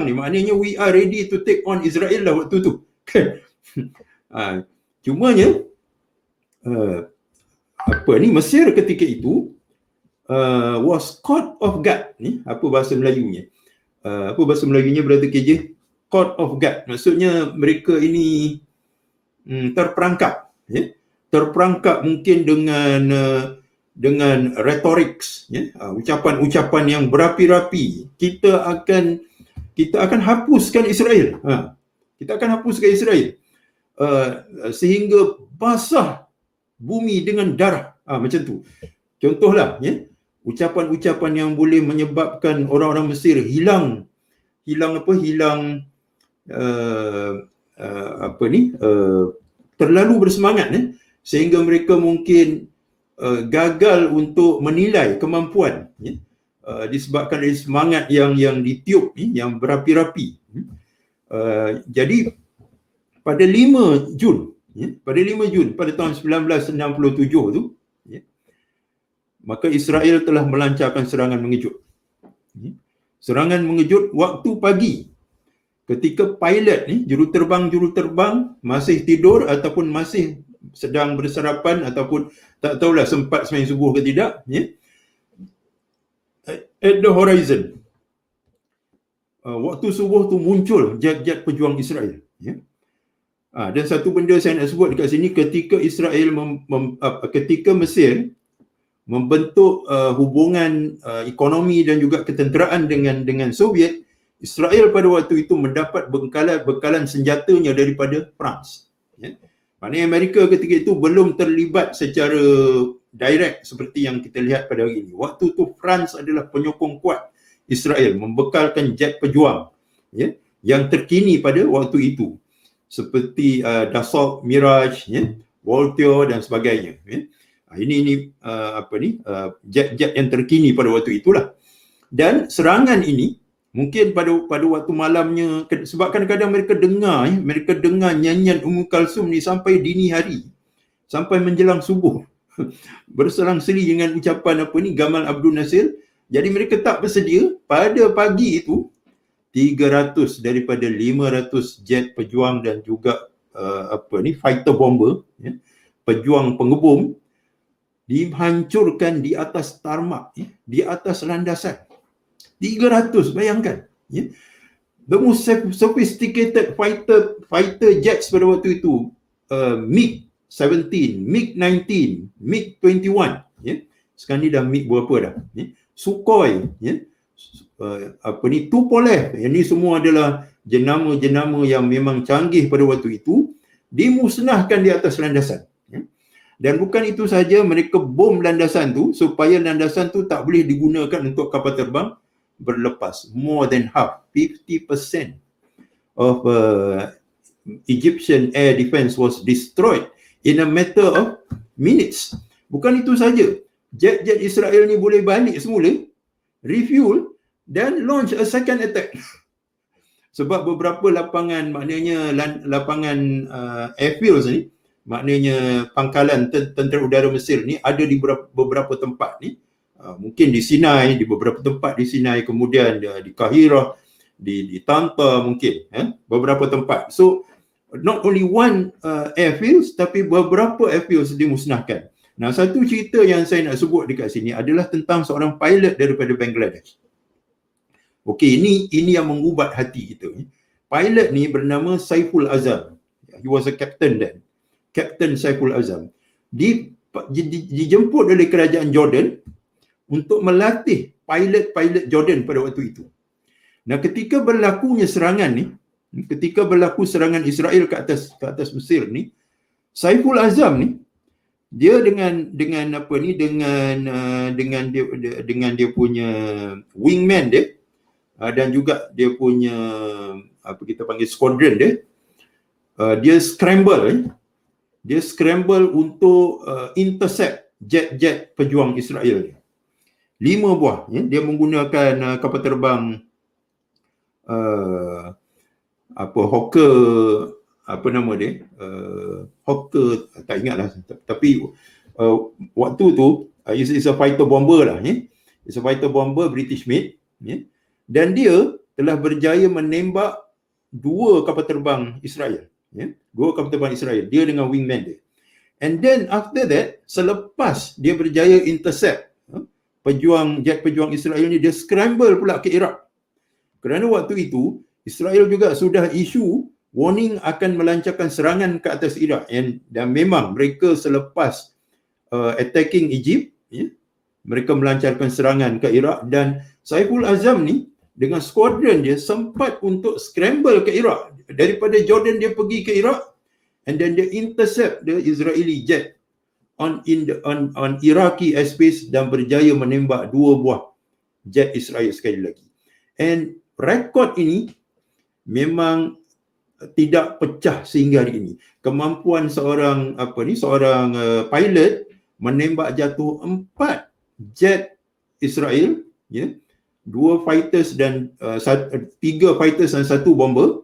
ni maknanya we are ready to take on Israel lah waktu tu. Cumanya Mesir ketika itu was caught off guard. Ni apa bahasa Melayunya? Berarti kerja caught off guard. Maksudnya mereka ini terperangkap, ya. Terperangkap mungkin dengan rhetorics, ya, ucapan-ucapan yang berapi-rapi. Kita akan hapuskan Israel. Kita akan hapuskan Israel sehingga basah bumi dengan darah, macam tu. Contohlah, ya, ucapan-ucapan yang boleh menyebabkan orang-orang Mesir hilang terlalu bersemangat, ya, sehingga mereka mungkin gagal untuk menilai kemampuan, ya, disebabkan dari semangat yang ditiup, yang berapi-rapi. Jadi pada 5 Jun, ya, pada tahun 1967 tu, ya, maka Israel telah melancarkan serangan mengejut. Ya. Serangan mengejut waktu pagi, ketika pilot ni, juruterbang masih tidur ataupun masih sedang bersarapan ataupun tak tahulah sempat sembang subuh ke tidak, ya. At the horizon, waktu subuh tu muncul jet-jet pejuang Israel, ya. Dan satu benda saya nak sebut dekat sini, ketika Israel ketika Mesir membentuk hubungan ekonomi dan juga ketenteraan dengan Soviet, Israel pada waktu itu mendapat bekalan senjatanya daripada France, ya. Maknanya Amerika ketika itu belum terlibat secara direct seperti yang kita lihat pada hari ini. Waktu itu France adalah penyokong kuat Israel, membekalkan jet pejuang, ya, yang terkini pada waktu itu, seperti Dassault Mirage, ya, Voltaire dan sebagainya, ya. Ini jet-jet yang terkini pada waktu itulah. Dan serangan ini mungkin pada waktu malamnya, sebab kadang-kadang mereka dengar nyanyian Ummu Kalsum ni sampai dini hari, sampai menjelang subuh, berselang-seli dengan ucapan Gamal Abdul Nasir. Jadi mereka tak bersedia. Pada pagi itu 300 daripada 500 jet pejuang dan juga fighter bomber, ya, pejuang pengebom, dihancurkan di atas tarmak, ya, di atas landasan. 300, bayangkan, ya. The most sophisticated fighter jets pada waktu itu, MiG-17, MiG-19, MiG-21, ya. Sekarang ni dah MiG berapa dah, ya. Sukhoi, ya. Tupolev, ini semua adalah jenama-jenama yang memang canggih pada waktu itu, dimusnahkan di atas landasan, ya. Dan bukan itu saja, mereka bom landasan tu supaya landasan tu tak boleh digunakan untuk kapal terbang berlepas. More than half, 50% of Egyptian air defense was destroyed in a matter of minutes. Bukan itu saja, jet-jet Israel ni boleh balik semula, refuel dan launch a second attack. Sebab beberapa lapangan, maknanya lapangan airfields ni, maknanya pangkalan tentera udara Mesir ni ada di beberapa tempat ni. Mungkin di Sinai, di beberapa tempat di Sinai, kemudian di Kahirah, di Tanta mungkin, beberapa tempat. So not only one airfields, tapi beberapa airfields dimusnahkan. Nah, satu cerita yang saya nak sebut dekat sini adalah tentang seorang pilot daripada Bangladesh. Okey, ini yang mengubat hati kita. Pilot ni bernama Saiful Azam. He was a captain then. Captain Saiful Azam. dijemput oleh kerajaan Jordan untuk melatih pilot-pilot Jordan pada waktu itu. Nah, ketika berlakunya serangan ni, ketika berlaku serangan Israel ke atas Mesir ni, Saiful Azam ni dia dengan dia punya wingman dia dan juga dia punya apa kita panggil squadron dia, dia scramble untuk intercept jet-jet pejuang Israel ni. 5 buah ya. Dia menggunakan kapal terbang Hawker, apa nama dia, Hawker, tak ingatlah, tapi waktu tu it's a fighter bomber lah ya. It's a fighter bomber British made ya. Dan dia telah berjaya menembak 2 kapal terbang Israel ya. 2 kapal terbang Israel, dia dengan wingman dia. And then after that, selepas dia berjaya intercept jet pejuang Israel ni, dia scramble pula ke Iraq. Kerana waktu itu Israel juga sudah isu warning akan melancarkan serangan ke atas Iraq, dan memang mereka selepas attacking Egypt ya, mereka melancarkan serangan ke Iraq, dan Saiful Azam ni dengan skuadron dia sempat untuk scramble ke Iraq. Daripada Jordan dia pergi ke Iraq, and then dia intercept the Israeli jet on Iraqi airspace dan berjaya menembak 2 buah jet Israel sekali lagi. And rekod ini memang tidak pecah sehingga hari ini. Kemampuan seorang pilot menembak jatuh 4 jet Israel ya, 2 fighters dan 3 fighters dan 1 bomber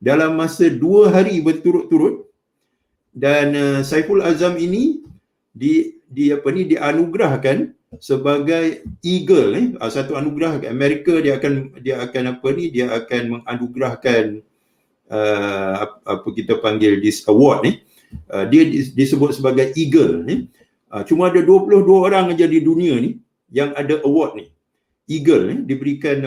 dalam masa 2 hari berturut-turut. Dan Saiful Azam ini dianugerahkan sebagai Eagle satu anugerah Amerika. Dia akan menganugerahkan apa kita panggil this award ni, dia disebut sebagai Eagle ni. Cuma ada 22 orang aja di dunia ni yang ada award ni. Eagle ni diberikan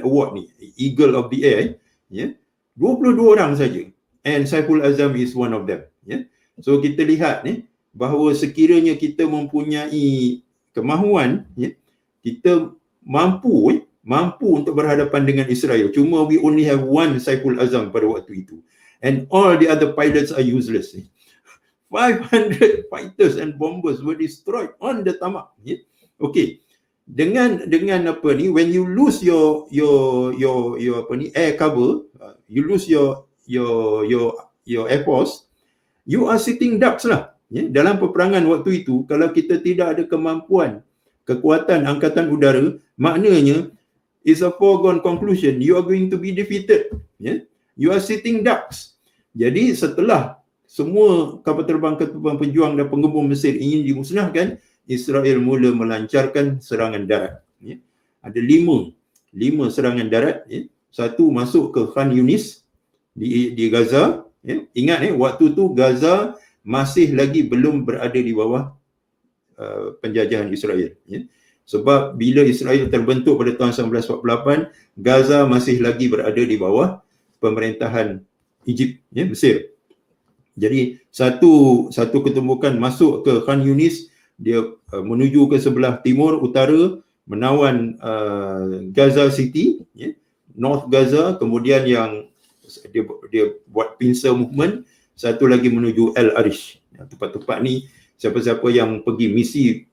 award ni, Eagle of the Air ya. 22 orang saja, and Saiful Azam is one of them ya. So kita lihat ni bahawa sekiranya kita mempunyai kemahuan ya, kita mampu untuk berhadapan dengan Israel. Cuma we only have one Saiful Azam pada waktu itu, and all the other pilots are useless. 500 fighters and bombers were destroyed on the tarmac. Yeah? Okay. Dengan apa ni, when you lose your air cover, you lose your air force, you are sitting ducks lah. Yeah? Dalam peperangan waktu itu, kalau kita tidak ada kemampuan, kekuatan angkatan udara, maknanya it's a foregone conclusion, you are going to be defeated. Yeah? You are sitting ducks. Jadi setelah semua kapal terbang pejuang dan penggembur Mesir ingin dimusnahkan, Israel mula melancarkan serangan darat. Ya. Ada 5 serangan darat. Ya. 1 masuk ke Khan Yunis di Gaza. Ya. Ingat waktu tu Gaza masih lagi belum berada di bawah penjajahan Israel. Ya. Sebab bila Israel terbentuk pada tahun 1948, Gaza masih lagi berada di bawah pemerintahan Egypt, ya, Mesir. Jadi satu ketumbukan masuk ke Khan Yunis, dia menuju ke sebelah timur utara, menawan Gaza City, ya, North Gaza, kemudian yang dia buat pincer movement, satu lagi menuju El Arish. Tempat-tempat ni siapa-siapa yang pergi misi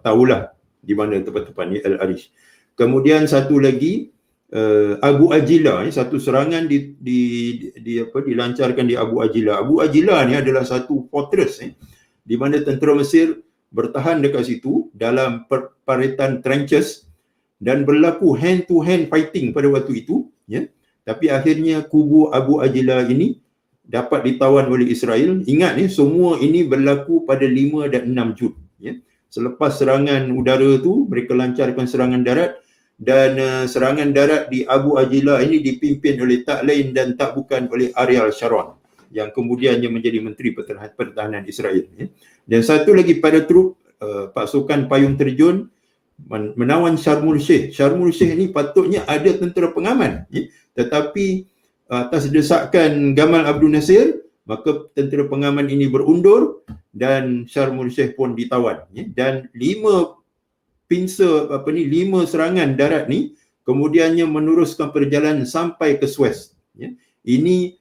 tahulah di mana tempat-tempat ni, El Arish. Kemudian satu lagi Abu Ajila, satu serangan dilancarkan di Abu Ajila. Abu Ajila ni adalah satu fortress di mana tentera Mesir bertahan dekat situ dalam paretan trenches dan berlaku hand to hand fighting pada waktu itu ya. Tapi akhirnya kubu Abu Ajila ini dapat ditawan oleh Israel. Ingat ni, semua ini berlaku pada 5 dan 6 Jun ya. Selepas serangan udara tu, mereka lancarkan serangan darat, dan serangan darat di Abu Ajila ini dipimpin oleh tak lain dan tak bukan oleh Ariel Sharon yang kemudiannya menjadi Menteri Pertahanan Israel. Ya. Dan satu lagi pada trup pasukan payung terjun menawan Sharmul Sheikh. Sharmul Sheikh ini patutnya ada tentera pengaman, ya. Tetapi atas desakan Gamal Abdul Nasir, maka tentera pengaman ini berundur dan Syar Mursyid pun ditawan, ya. Dan 5 serangan darat ni kemudiannya meneruskan perjalanan sampai ke Suez, ya. Ini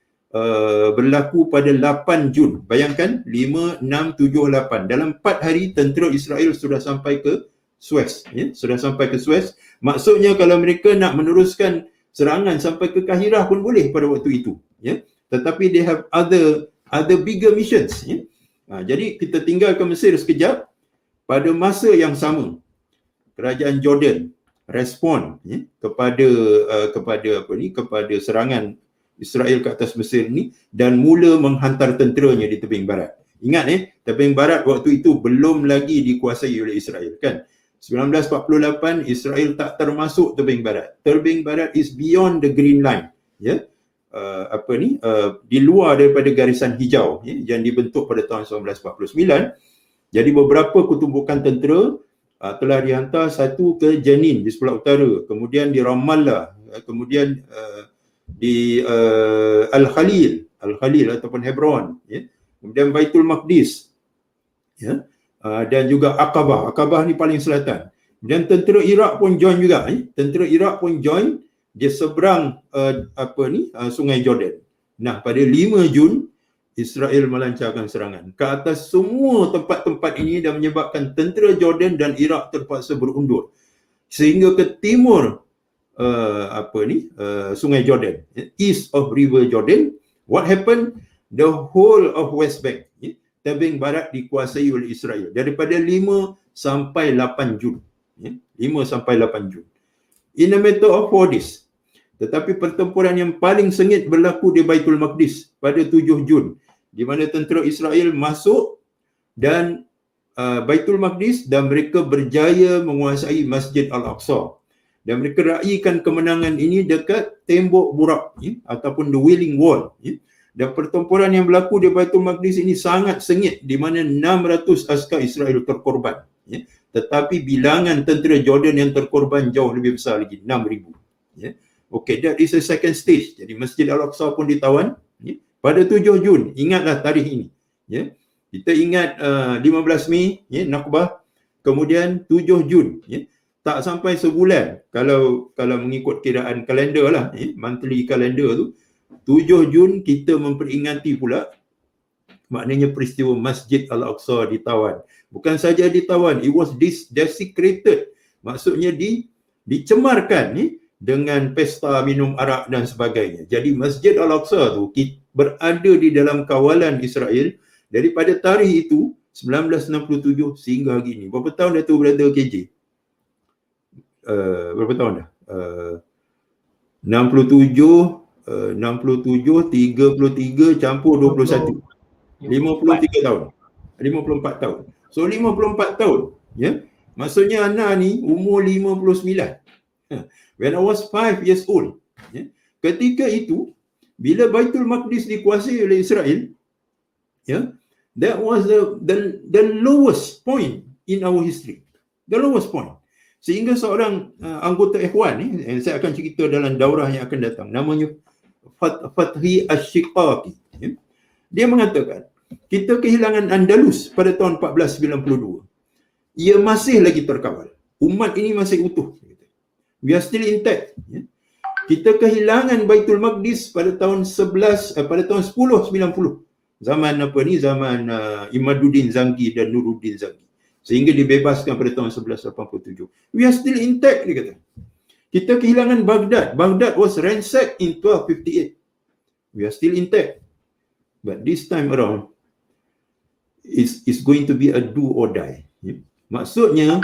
berlaku pada 8 Jun. Bayangkan 5, 6, 7, 8. Dalam 4 hari tentera Israel sudah sampai ke Suez, ya. Sudah sampai ke Suez. Maksudnya kalau mereka nak meneruskan serangan sampai ke Kahirah pun boleh pada waktu itu, ya. Tetapi they have other bigger missions, ya. Jadi kita tinggalkan Mesir sekejap. Pada masa yang sama, kerajaan Jordan respon, ya, kepada serangan Israel ke atas Mesir ni dan mula menghantar tenteranya di tebing barat. Ingat, tebing barat waktu itu belum lagi dikuasai oleh Israel, kan. 1948 Israel tak termasuk tebing barat. Tebing barat is beyond the green line, ya. Di luar daripada garisan hijau, ya, yang dibentuk pada tahun 1949. Jadi beberapa kutumbukan tentera telah dihantar, satu ke Jenin di sebelah utara, kemudian di Ramallah, kemudian di Al-Khalil ataupun Hebron, ya. Kemudian Baitul Maqdis, ya. Dan juga Aqabah ni paling selatan. Dan tentera Iraq pun join juga, Tentera Iraq pun join di seberang Sungai Jordan. Nah, pada 5 Jun Israel melancarkan serangan ke atas semua tempat-tempat ini dan menyebabkan tentera Jordan dan Iraq terpaksa berundur sehingga ke timur Sungai Jordan, east of River Jordan. What happened? The whole of West Bank, tebing barat dikuasai oleh Israel daripada 5 sampai 8 Jun. 5 sampai 8 Jun. In a matter of 4 days. Tetapi pertempuran yang paling sengit berlaku di Baitul Maqdis pada 7 Jun, di mana tentera Israel masuk dan Baitul Maqdis dan mereka berjaya menguasai Masjid Al-Aqsa. Dan mereka raikan kemenangan ini dekat tembok burak, ataupun the Wailing Wall, Dan pertempuran yang berlaku di Baitul Maqdis ini sangat sengit, di mana 600 askar Israel terkorban, Tetapi bilangan tentera Jordan yang terkorban jauh lebih besar lagi, 6,000, Okay, that is the second stage. Jadi Masjid Al-Aqsa pun ditawan, pada 7 Jun. Ingatlah tarikh ini, Kita ingat 15 Mei, Nakbah. Kemudian 7 Jun, tak sampai sebulan kalau mengikut kiraan kalender lah, monthly calendar tu, 7 Jun kita memperingati pula, maknanya peristiwa Masjid Al-Aqsa ditawan. Bukan saja ditawan, it was desecrated, maksudnya dicemarkan dengan pesta minum arak dan sebagainya. Jadi Masjid Al-Aqsa tu berada di dalam kawalan Israel daripada tarikh itu 1967 sehingga hari ini. Berapa tahun dah tu berada KJ? Berapa tahun dah? 67, 33 campur 21. 53 tahun. 54 tahun. So 54 tahun, Maksudnya Ana ni umur 59. When I was 5 years old, ketika itu bila Baitul Maqdis dikuasai oleh Israel, that was the lowest point in our history. The lowest point. Sehingga seorang anggota Ikhwan ni, saya akan cerita dalam daurah yang akan datang, namanya Fathi Asy-Syiqaqi. Dia mengatakan, kita kehilangan Andalus pada tahun 1492. Ia masih lagi terkawal. Umat ini masih utuh. We are still intact. Kita kehilangan Baitul Maqdis pada tahun 1090. Zaman Zaman Imaduddin Zangi dan Nuruddin Zangi. Sehingga dibebaskan pada tahun 1187. We are still intact, dia kata. Kita kehilangan Baghdad. Baghdad was ransacked in 1258. We are still intact. But this time around, it's going to be a do or die. Maksudnya,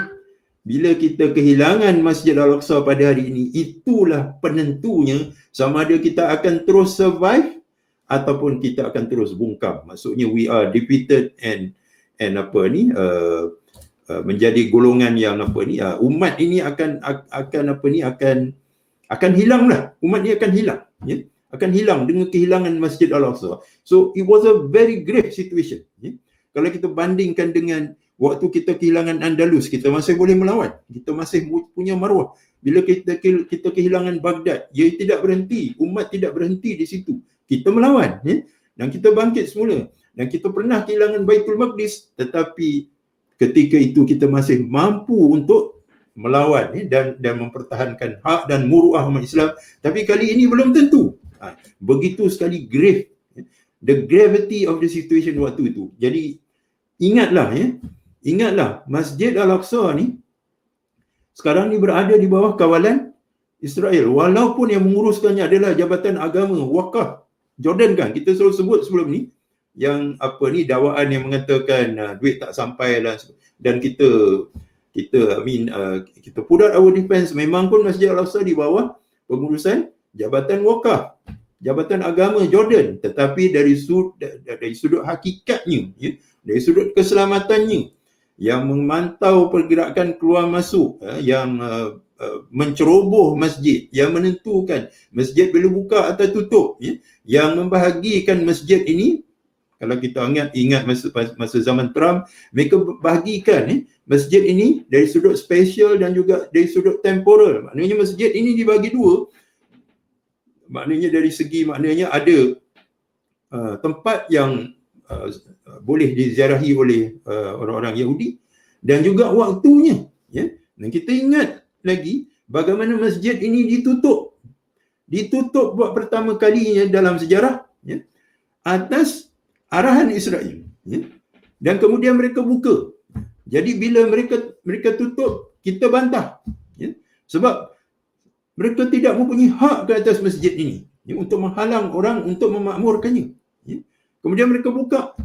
bila kita kehilangan Masjid Al-Aqsa pada hari ini, itulah penentunya sama ada kita akan terus survive ataupun kita akan terus bungkam. Maksudnya we are defeated and menjadi golongan yang umat ini akan hilanglah. Umat ini akan hilang, akan hilang dengan kehilangan Masjid Al-Aqsa. So it was a very grave situation. Kalau kita bandingkan dengan waktu kita kehilangan Andalus, kita masih boleh melawan. Kita masih punya maruah. Bila kita kehilangan Baghdad, ia tidak berhenti. Umat tidak berhenti di situ. Kita melawan. dan kita bangkit semula. Dan kita pernah kehilangan Baitul Maqdis, tetapi ketika itu kita masih mampu untuk melawan dan mempertahankan hak dan muruah umat Islam. Tapi kali ini belum tentu. Begitu sekali grave, the gravity of the situation waktu itu. Jadi ingatlah Masjid Al-Aqsa ni sekarang ni berada di bawah kawalan Israel, walaupun yang menguruskannya adalah Jabatan Agama Wakaf Jordan kan. Kita selalu sebut sebelum ni yang dakwaan yang mengatakan duit tak sampai dan kita put out our defense. Memang pun Masjid Al-Aqsa di bawah pengurusan Jabatan Wakaf, Jabatan Agama Jordan, tetapi dari sudut hakikatnya, dari sudut keselamatannya, yang memantau pergerakan keluar masuk, yang menceroboh masjid, yang menentukan masjid bila buka atau tutup, yang membahagikan masjid ini. Kalau kita ingat masa zaman Trump, mereka bahagikan masjid ini dari sudut spesial dan juga dari sudut temporal. Maknanya masjid ini dibagi dua. Maknanya dari segi ada tempat yang boleh diziarahi oleh orang-orang Yahudi dan juga waktunya. Dan kita ingat lagi bagaimana masjid ini ditutup buat pertama kalinya dalam sejarah atas arahan Israel, dan kemudian mereka buka. Jadi bila mereka tutup, kita bantah, sebab mereka tidak mempunyai hak ke atas masjid ini, untuk menghalang orang untuk memakmurkannya. Kemudian mereka buka,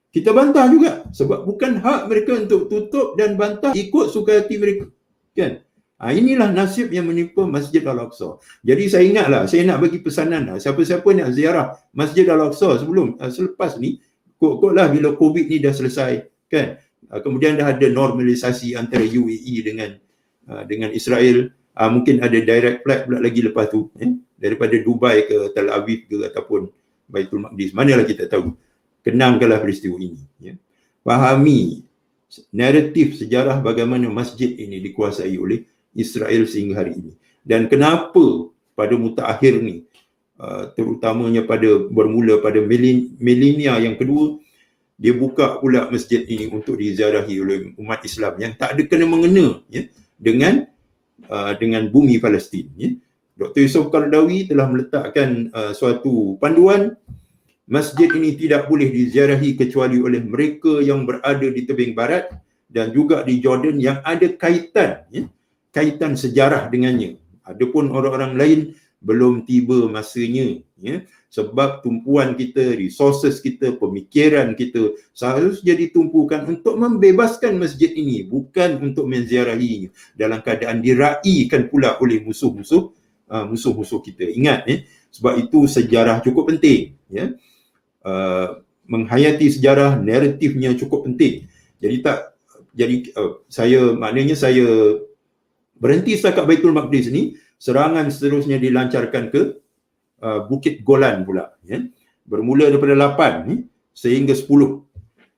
kita bantah juga, sebab bukan hak mereka untuk tutup dan bantah ikut suka hati mereka, kan? Inilah nasib yang menimpa Masjid Al-Aqsa. Jadi saya ingatlah, saya nak bagi pesanan siapa-siapa nak ziarah Masjid Al-Aqsa selepas ni, koklah bila COVID ni dah selesai, kan? Kemudian dah ada normalisasi antara UAE dengan Israel. Mungkin ada direct flight pula lagi lepas tu, daripada Dubai ke Tel Aviv ke ataupun Baitul Maqdis. Manalah kita tahu. Kenangkanlah peristiwa ini. Fahami naratif sejarah bagaimana masjid ini dikuasai oleh Israel sehingga hari ini. Dan kenapa pada mutakhir ni, terutamanya bermula pada milenia yang kedua, dia buka pula masjid ini untuk diziarahi oleh umat Islam yang tak ada kena-mengena dengan bumi Palestin. Dr. Yusof Qaradawi telah meletakkan suatu panduan. Masjid ini tidak boleh diziarahi kecuali oleh mereka yang berada di tebing barat dan juga di Jordan yang ada kaitan sejarah dengannya. Adapun orang-orang lain belum tiba masanya, sebab tumpuan kita, resources kita, pemikiran kita seharusnya ditumpukan untuk membebaskan masjid ini, bukan untuk menziarahinya dalam keadaan diraikan pula oleh musuh-musuh kita. Ingat, sebab itu sejarah cukup penting, menghayati sejarah, naratifnya cukup penting. Saya berhenti setakat Baitul Maqdis ni. Serangan seterusnya dilancarkan ke Bukit Golan pula, bermula daripada 8 sehingga 10.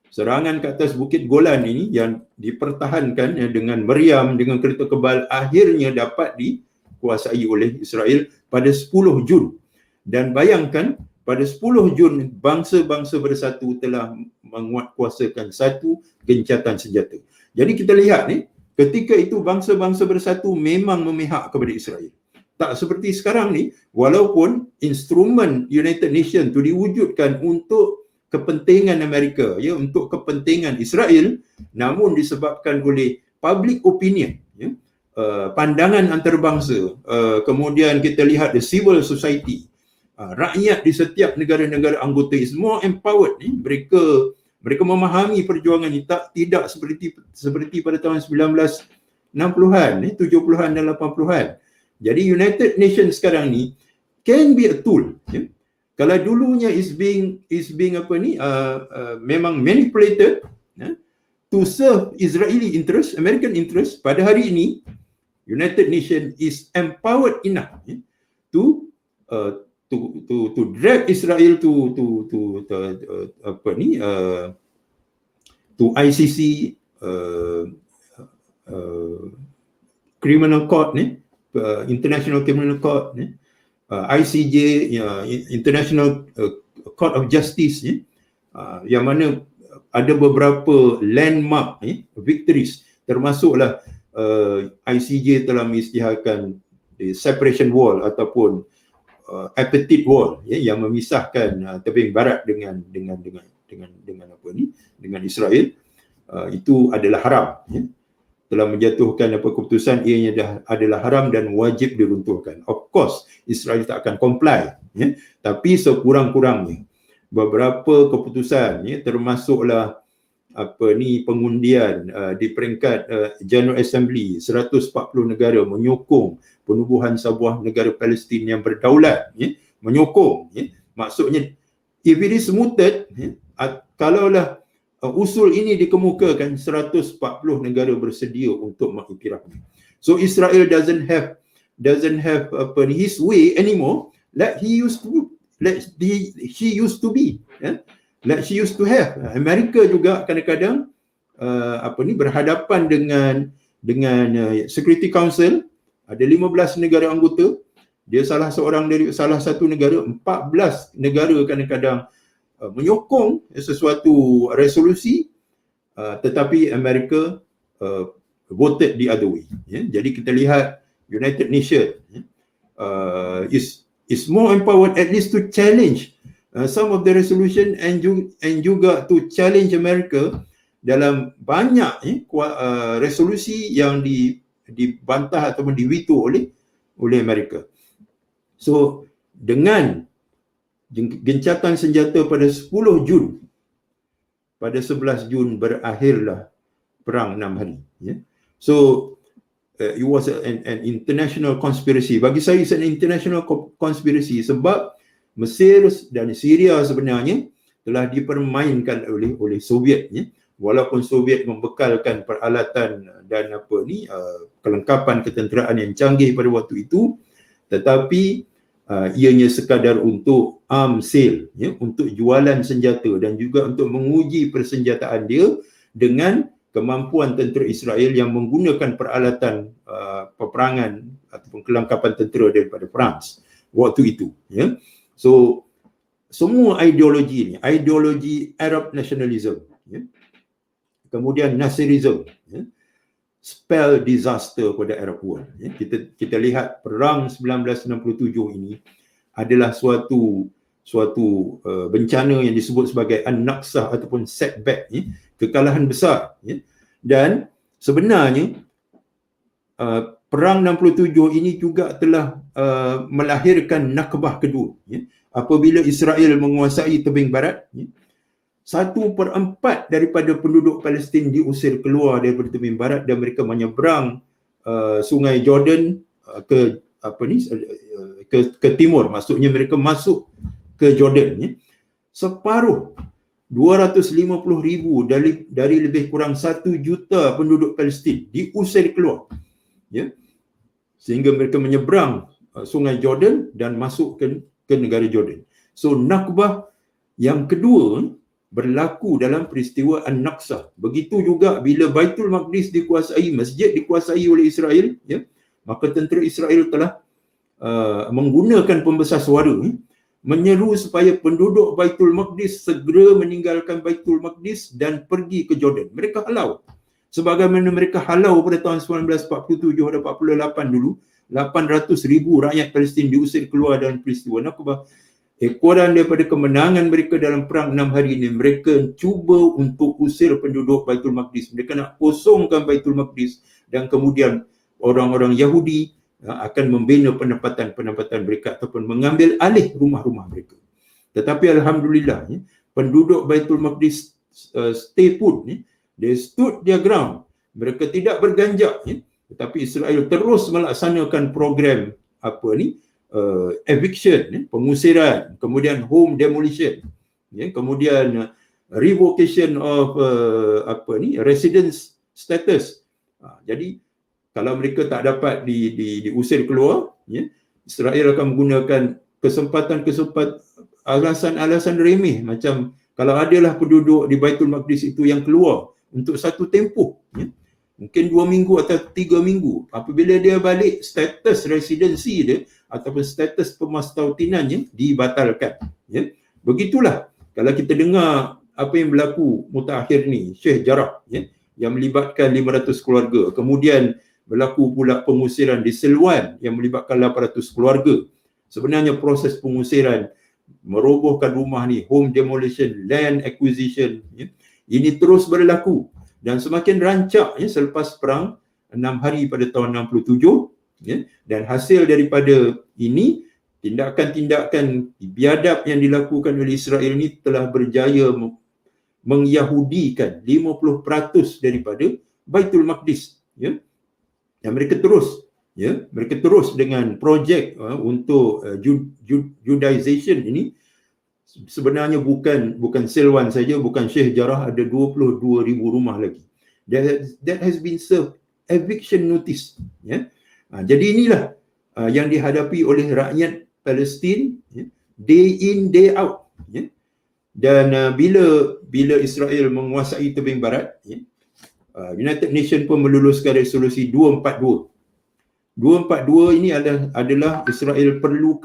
Serangan ke atas Bukit Golan ini yang dipertahankan dengan meriam, dengan kereta kebal, akhirnya dapat dikuasai oleh Israel pada 10 Jun. Dan bayangkan, pada 10 Jun bangsa-bangsa bersatu telah menguatkuasakan satu gencatan senjata. Jadi kita lihat ketika itu bangsa-bangsa bersatu memang memihak kepada Israel. Tak seperti sekarang ni, walaupun instrumen United Nations itu diwujudkan untuk kepentingan Amerika, untuk kepentingan Israel, namun disebabkan oleh public opinion, pandangan antarabangsa, kemudian kita lihat the civil society, rakyat di setiap negara-negara anggota is more empowered. Mereka memahami perjuangan ini tidak seperti pada tahun 1960-an, 70-an dan 80-an. Jadi United Nations sekarang ni can be a tool. Kalau dulunya is being memang manipulated to serve Israeli interest, American interest, pada hari ini United Nations is empowered enough to drag Israel to ICC, criminal court, International Criminal Court, ICJ, International Court of Justice yang mana ada beberapa landmark victories, termasuklah ICJ telah mengisytiharkan separation wall ataupun apatite wall yang memisahkan tebing barat dengan apa ni, dengan Israel. Itu adalah haram, telah menjatuhkan keputusan ianya adalah haram dan wajib diruntuhkan. Of course Israel tak akan comply, tapi sekurang-kurangnya beberapa keputusan termasuklah pengundian di peringkat General Assembly 140 negara menyokong penubuhan sebuah negara Palestin yang berdaulat, menyokong, maksudnya if it is mooted, kalaulah usul ini dikemukakan, 140 negara bersedia untuk mengiktirafnya. So Israel doesn't have his way anymore like he used to be, like she used to have. Amerika juga kadang-kadang berhadapan dengan Security Council, ada 15 negara anggota, dia salah satu negara, 14 negara kadang-kadang menyokong sesuatu resolusi, tetapi Amerika voted the other way. Jadi kita lihat United Nations is more empowered at least to challenge some of the resolution and juga to challenge America dalam banyak resolusi yang dibantah ataupun diveto oleh Amerika. So dengan gencatan senjata pada 10 Jun, pada 11 Jun berakhirlah perang 6 hari. So it was an international conspiracy. Bagi saya it's an international conspiracy sebab Mesir dan Syria sebenarnya telah dipermainkan oleh Soviet, walaupun Soviet membekalkan peralatan dan kelengkapan ketenteraan yang canggih pada waktu itu, tetapi ianya sekadar untuk arm sale, untuk jualan senjata dan juga untuk menguji persenjataan dia dengan kemampuan tentera Israel yang menggunakan peralatan peperangan ataupun kelengkapan tentera daripada Perancis waktu itu. So semua ideologi ni, ideologi Arab nationalism, kemudian Nasirism, spell disaster pada Arab world. Kita lihat perang 1967 ini adalah suatu bencana yang disebut sebagai an-naqsah ataupun setback, kekalahan besar. Dan sebenarnya perang 67 ini juga telah melahirkan Nakbah kedua. Apabila Israel menguasai tebing barat, 1/4 daripada penduduk Palestin diusir keluar daripada tebing barat dan mereka menyeberang sungai Jordan ke timur, maksudnya mereka masuk ke Jordan. Separuh 250,000 dari lebih kurang 1 juta penduduk Palestin diusir keluar, sehingga mereka menyeberang sungai Jordan dan masuk ke negara Jordan. So Nakbah yang kedua berlaku dalam peristiwa An-Naqsah. Begitu juga bila Baitul Maqdis dikuasai, masjid dikuasai oleh Israel, maka tentera Israel telah menggunakan pembesar suara, menyeru supaya penduduk Baitul Maqdis segera meninggalkan Baitul Maqdis dan pergi ke Jordan. Mereka halau. Sebagaimana mereka halau pada tahun 1947 dan 48 dulu, 800,000 rakyat Palestin diusir keluar dalam peristiwa Nakbah. Ekoran daripada kemenangan mereka dalam perang 6 hari ini, mereka cuba untuk usir penduduk Baitul Maqdis. Mereka nak kosongkan Baitul Maqdis dan kemudian orang-orang Yahudi akan membina penempatan mereka ataupun mengambil alih rumah-rumah mereka. Tetapi alhamdulillah, penduduk Baitul Maqdis stay put, they stood their ground. Mereka tidak berganjak, tetapi Israel terus melaksanakan program eviction, pengusiran, kemudian home demolition, kemudian revocation of residence status. Jadi kalau mereka tak dapat diusir keluar, Israel akan menggunakan alasan remeh, macam kalau adalah penduduk di Baitul Maqdis itu yang keluar untuk satu tempoh, mungkin 2 minggu atau 3 minggu, apabila dia balik, status residensi dia ataupun status pemastautinannya dibatalkan, Begitulah kalau kita dengar apa yang berlaku mutakhir ni, Sheikh Jarrah yang melibatkan 500 keluarga. Kemudian berlaku pula pengusiran di Silwan yang melibatkan 800 keluarga. Sebenarnya proses pengusiran, merobohkan rumah ni, home demolition, land acquisition, ini terus berlaku dan semakin rancak selepas perang 6 hari pada tahun 67, dan hasil daripada ini, tindakan-tindakan biadab yang dilakukan oleh Israel ini telah berjaya mengyahudikan 50% daripada Baitul Maqdis, dan mereka terus dengan projek untuk Judaization ini. Sebenarnya bukan Silwan saja, bukan Sheikh Jarrah, ada 22,000 rumah lagi that has been served eviction notice, jadi inilah yang dihadapi oleh rakyat Palestin, day in day out, dan bila Israel menguasai tebing barat, United Nations pun meluluskan resolusi 242. 242 ini adalah Israel perlu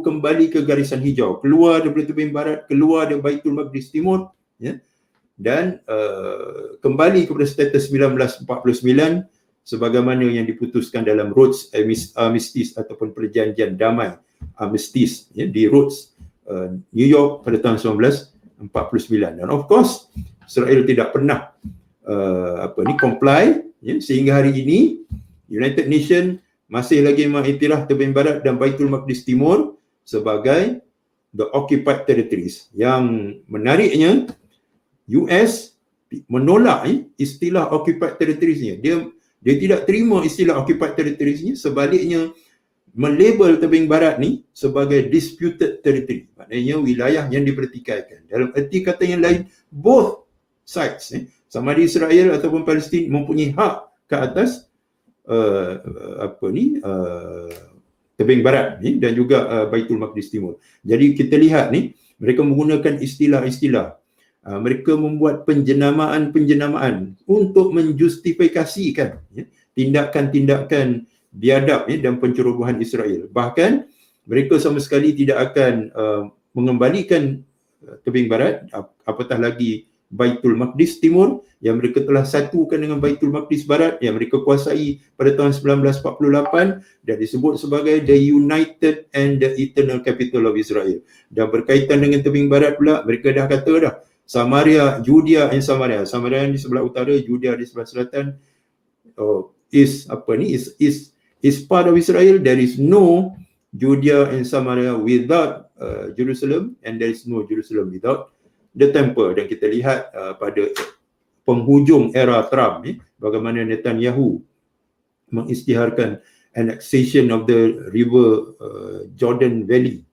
kembali ke garisan hijau, keluar daripada tebing barat, keluar dari Baitul Maqdis Timur, dan kembali kepada status 1949 sebagaimana yang diputuskan dalam Rhodes Armistice ataupun perjanjian damai Armistice di Rhodes, New York pada tahun 1949. Dan of course Israel tidak pernah comply, sehingga hari ini United Nations masih lagi mengiktiraf tebing barat dan Baitul Maqdis Timur sebagai the occupied territories. Yang menariknya, US menolak istilah occupied territories-nya. Dia tidak terima istilah occupied territories-nya, sebaliknya melabel tebing barat ni sebagai disputed territory. Maknanya wilayah yang dipertikaikan. Dalam erti kata yang lain, both sides, sama ada Israel ataupun Palestin, mempunyai hak ke atas tebing barat dan juga Baitul Maqdis Timur. Jadi kita lihat ni, mereka menggunakan istilah-istilah, mereka membuat penjenamaan untuk menjustifikasikan tindakan-tindakan biadab dan pencerobohan Israel. Bahkan mereka sama sekali tidak akan mengembalikan tebing barat, apatah lagi Baitul Maqdis Timur yang mereka telah satukan dengan Baitul Maqdis Barat yang mereka kuasai pada tahun 1948 dan disebut sebagai the United and the Eternal Capital of Israel. Dan berkaitan dengan tebing barat pula, mereka dah kata dah, Samaria, Judea and Samaria. Samaria di sebelah utara, Judea di sebelah selatan, is part of Israel. There is no Judea and Samaria without Jerusalem, and there is no Jerusalem without the temple. Dan kita lihat pada penghujung era Trump bagaimana Netanyahu mengisytiharkan annexation of the river Jordan Valley,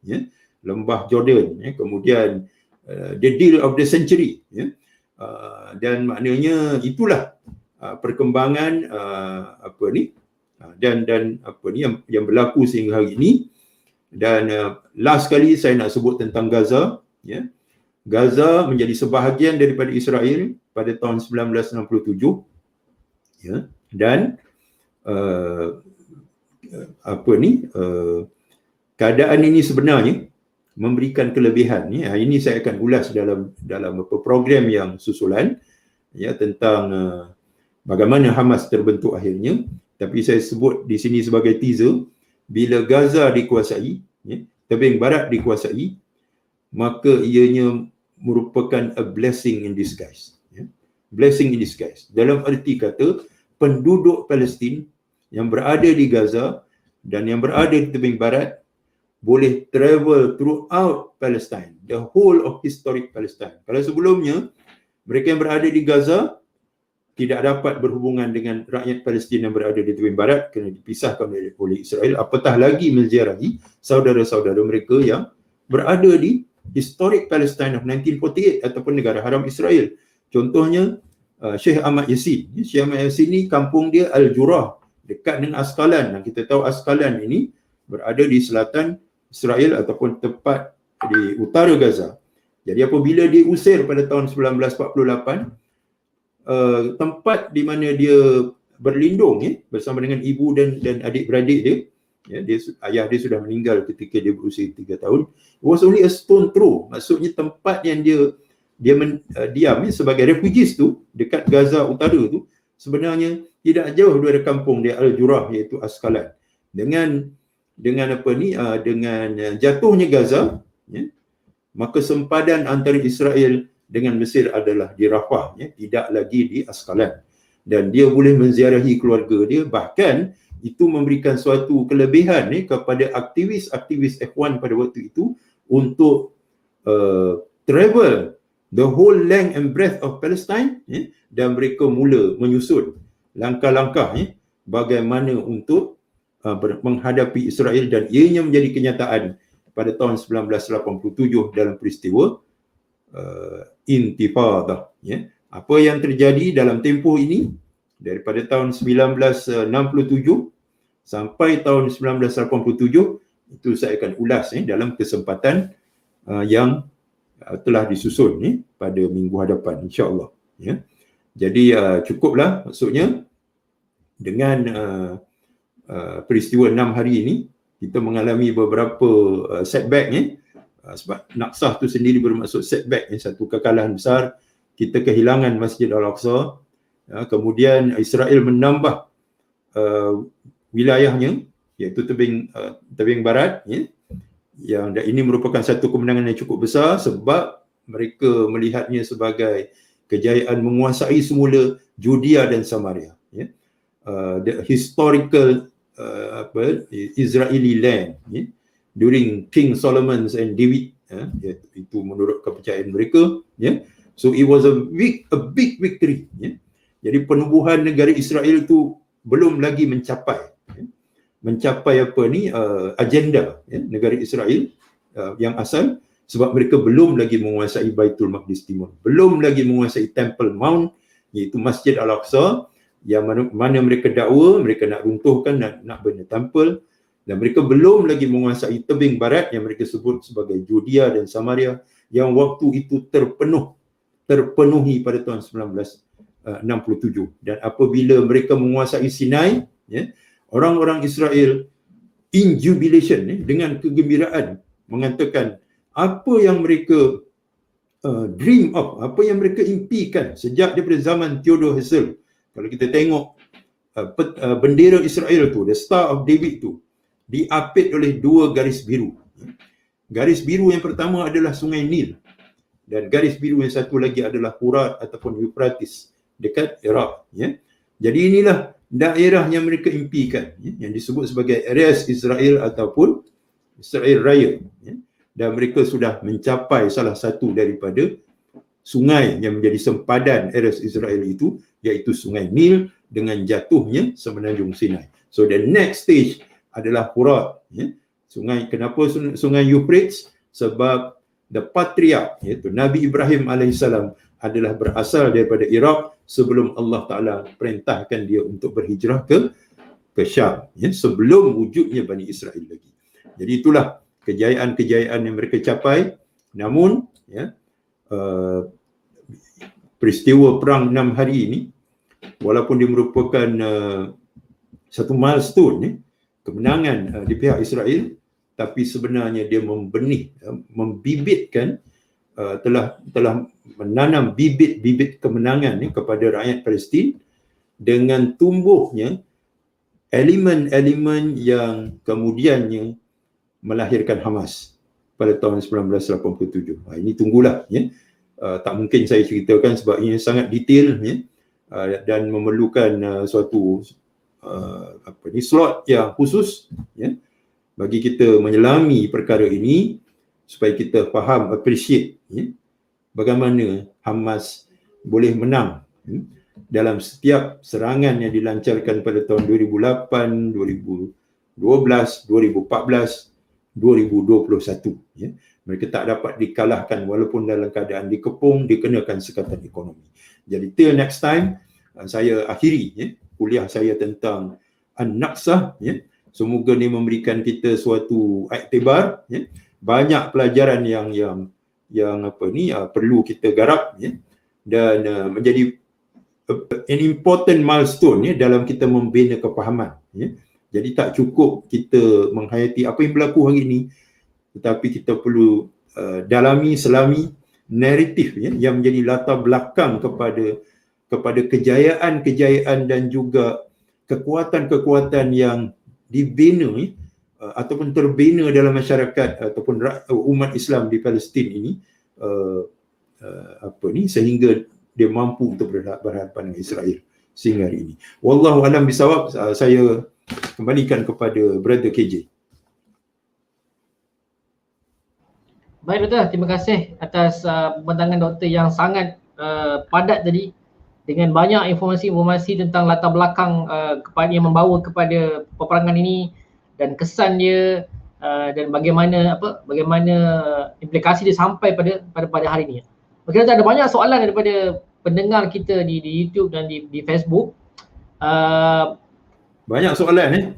lembah Jordan, kemudian the deal of the century, dan maknanya itulah perkembangan dan yang berlaku sehingga hari ini. Dan last kali saya nak sebut tentang Gaza, Gaza menjadi sebahagian daripada Israel pada tahun 1967, dan keadaan ini sebenarnya memberikan kelebihan. Ini saya akan ulas dalam program yang susulan tentang bagaimana Hamas terbentuk akhirnya. Tapi saya sebut di sini sebagai teaser, bila Gaza dikuasai, tebing barat dikuasai, maka ianya merupakan a blessing in disguise. Blessing in disguise. Dalam erti kata, penduduk Palestin yang berada di Gaza dan yang berada di tebing barat boleh travel throughout Palestine, the whole of historic Palestine. Kalau sebelumnya, mereka yang berada di Gaza tidak dapat berhubungan dengan rakyat Palestin yang berada di tebing barat kerana dipisahkan oleh Israel, apatah lagi menziarahi saudara-saudara mereka yang berada di historic Palestine of 1948 ataupun negara haram Israel. Contohnya Sheikh Ahmad Yassin. Sheikh Ahmad Yassin ni kampung dia Al-Jurah, dekat dengan Askalan. Dan kita tahu Askalan ini berada di selatan Israel ataupun tepat di utara Gaza. Jadi apabila diusir pada tahun 1948, tempat di mana dia berlindung bersama dengan ibu dan adik-beradik dia, ya, ayah dia sudah meninggal ketika dia berusia 3 tahun. It was only a stone throw. Maksudnya tempat yang dia diam sebagai refugees tu dekat Gaza Utara tu sebenarnya tidak jauh dari kampung dia Al-Jurah, iaitu Askalan. Dengan jatuhnya Gaza, ya, maka sempadan antara Israel dengan Mesir adalah di Rafah, ya, tidak lagi di Askalan. Dan dia boleh menziarahi keluarga dia, bahkan itu memberikan suatu kelebihan kepada aktivis-aktivis F1 pada waktu itu untuk travel the whole length and breadth of Palestine, dan mereka mula menyusun langkah-langkah bagaimana untuk menghadapi Israel, dan ianya menjadi kenyataan pada tahun 1987 dalam peristiwa Intifadah. Apa yang terjadi dalam tempoh ini daripada tahun 1967 sampai tahun 1987 itu saya akan ulas dalam kesempatan yang telah disusun pada minggu hadapan, insya-Allah. Jadi cukuplah maksudnya dengan peristiwa 6 hari ini kita mengalami beberapa setback sebab Naksah tu sendiri bermaksud setback, satu kekalahan besar. Kita kehilangan Masjid Al-Aqsa, kemudian Israel menambah wilayahnya iaitu tebing barat, yang ini merupakan satu kemenangan yang cukup besar sebab mereka melihatnya sebagai kejayaan menguasai semula Judea dan Samaria, the historical Israeli land during King Solomon's and David, itu menurut kepercayaan mereka. So it was a big victory. Jadi penubuhan negara Israel itu belum lagi mencapai agenda negara Israel yang asal, sebab mereka belum lagi menguasai Baitul Maqdis Timur, belum lagi menguasai Temple Mount, iaitu Masjid Al-Aqsa yang mana mereka dakwa mereka nak runtuhkan, nak bina temple, dan mereka belum lagi menguasai tebing barat yang mereka sebut sebagai Judea dan Samaria yang waktu itu terpenuhi pada tahun 1967. Dan apabila mereka menguasai Sinai, orang-orang Israel in jubilation, dengan kegembiraan mengatakan apa yang mereka dream of, apa yang mereka impikan sejak daripada zaman Theodor Herzl. Kalau kita tengok bendera Israel tu, the Star of David tu, diapit oleh 2 garis biru. Garis biru yang pertama adalah Sungai Nil, dan garis biru yang satu lagi adalah Furat ataupun Euphrates dekat Iraq. Jadi inilah daerah yang mereka impikan, yang disebut sebagai Eretz Israel ataupun Israel Raya. Dan mereka sudah mencapai salah satu daripada sungai yang menjadi sempadan Eretz Israel itu, iaitu Sungai Nil dengan jatuhnya semenanjung Sinai. So the next stage adalah Furat. Kenapa Sungai Euphrates? Sebab the patriarch, iaitu Nabi Ibrahim alaihissalam, adalah berasal daripada Iraq sebelum Allah Ta'ala perintahkan dia untuk berhijrah ke Syam, sebelum wujudnya Bani Israel lagi. Jadi itulah kejayaan-kejayaan yang mereka capai. Namun peristiwa perang 6 hari ini, walaupun dia merupakan satu milestone, kemenangan di pihak Israel, tapi sebenarnya dia membibitkan, telah menanam bibit-bibit kemenangan kepada rakyat Palestin dengan tumbuhnya elemen-elemen yang kemudiannya melahirkan Hamas pada tahun 1987. Ini tunggulah, tak mungkin saya ceritakan sebab ini sangat detail, dan memerlukan suatu slot yang khusus bagi kita menyelami perkara ini supaya kita faham, appreciate bagaimana Hamas boleh menang dalam setiap serangan yang dilancarkan pada tahun 2008, 2012, 2014, 2021. Mereka tak dapat dikalahkan walaupun dalam keadaan dikepung, dikenakan sekatan ekonomi. Jadi till next time, saya akhiri kuliah saya tentang An-Naqsah. Semoga ini memberikan kita suatu iktibar, banyak pelajaran yang perlu kita garap, dan menjadi an important milestone dalam kita membina kefahaman Jadi tak cukup kita menghayati apa yang berlaku hari ini, tetapi kita perlu dalami, selami naratif yang menjadi latar belakang kepada kejayaan-kejayaan dan juga kekuatan-kekuatan yang dibina ataupun terbina dalam masyarakat ataupun umat Islam di Palestin ini, sehingga dia mampu untuk berhadapan dengan Israel sehingga hari ini. Wallahu alam bisawab. Saya kembalikan kepada Brother KJ. Baik Doktor, terima kasih atas pembentangan Doktor yang sangat padat tadi dengan banyak informasi-informasi tentang latar belakang kepada yang membawa kepada peperangan ini dan kesan dia dan bagaimana implikasi dia sampai pada hari ini. Mungkin ada banyak soalan daripada pendengar kita di YouTube dan di Facebook. Banyak soalan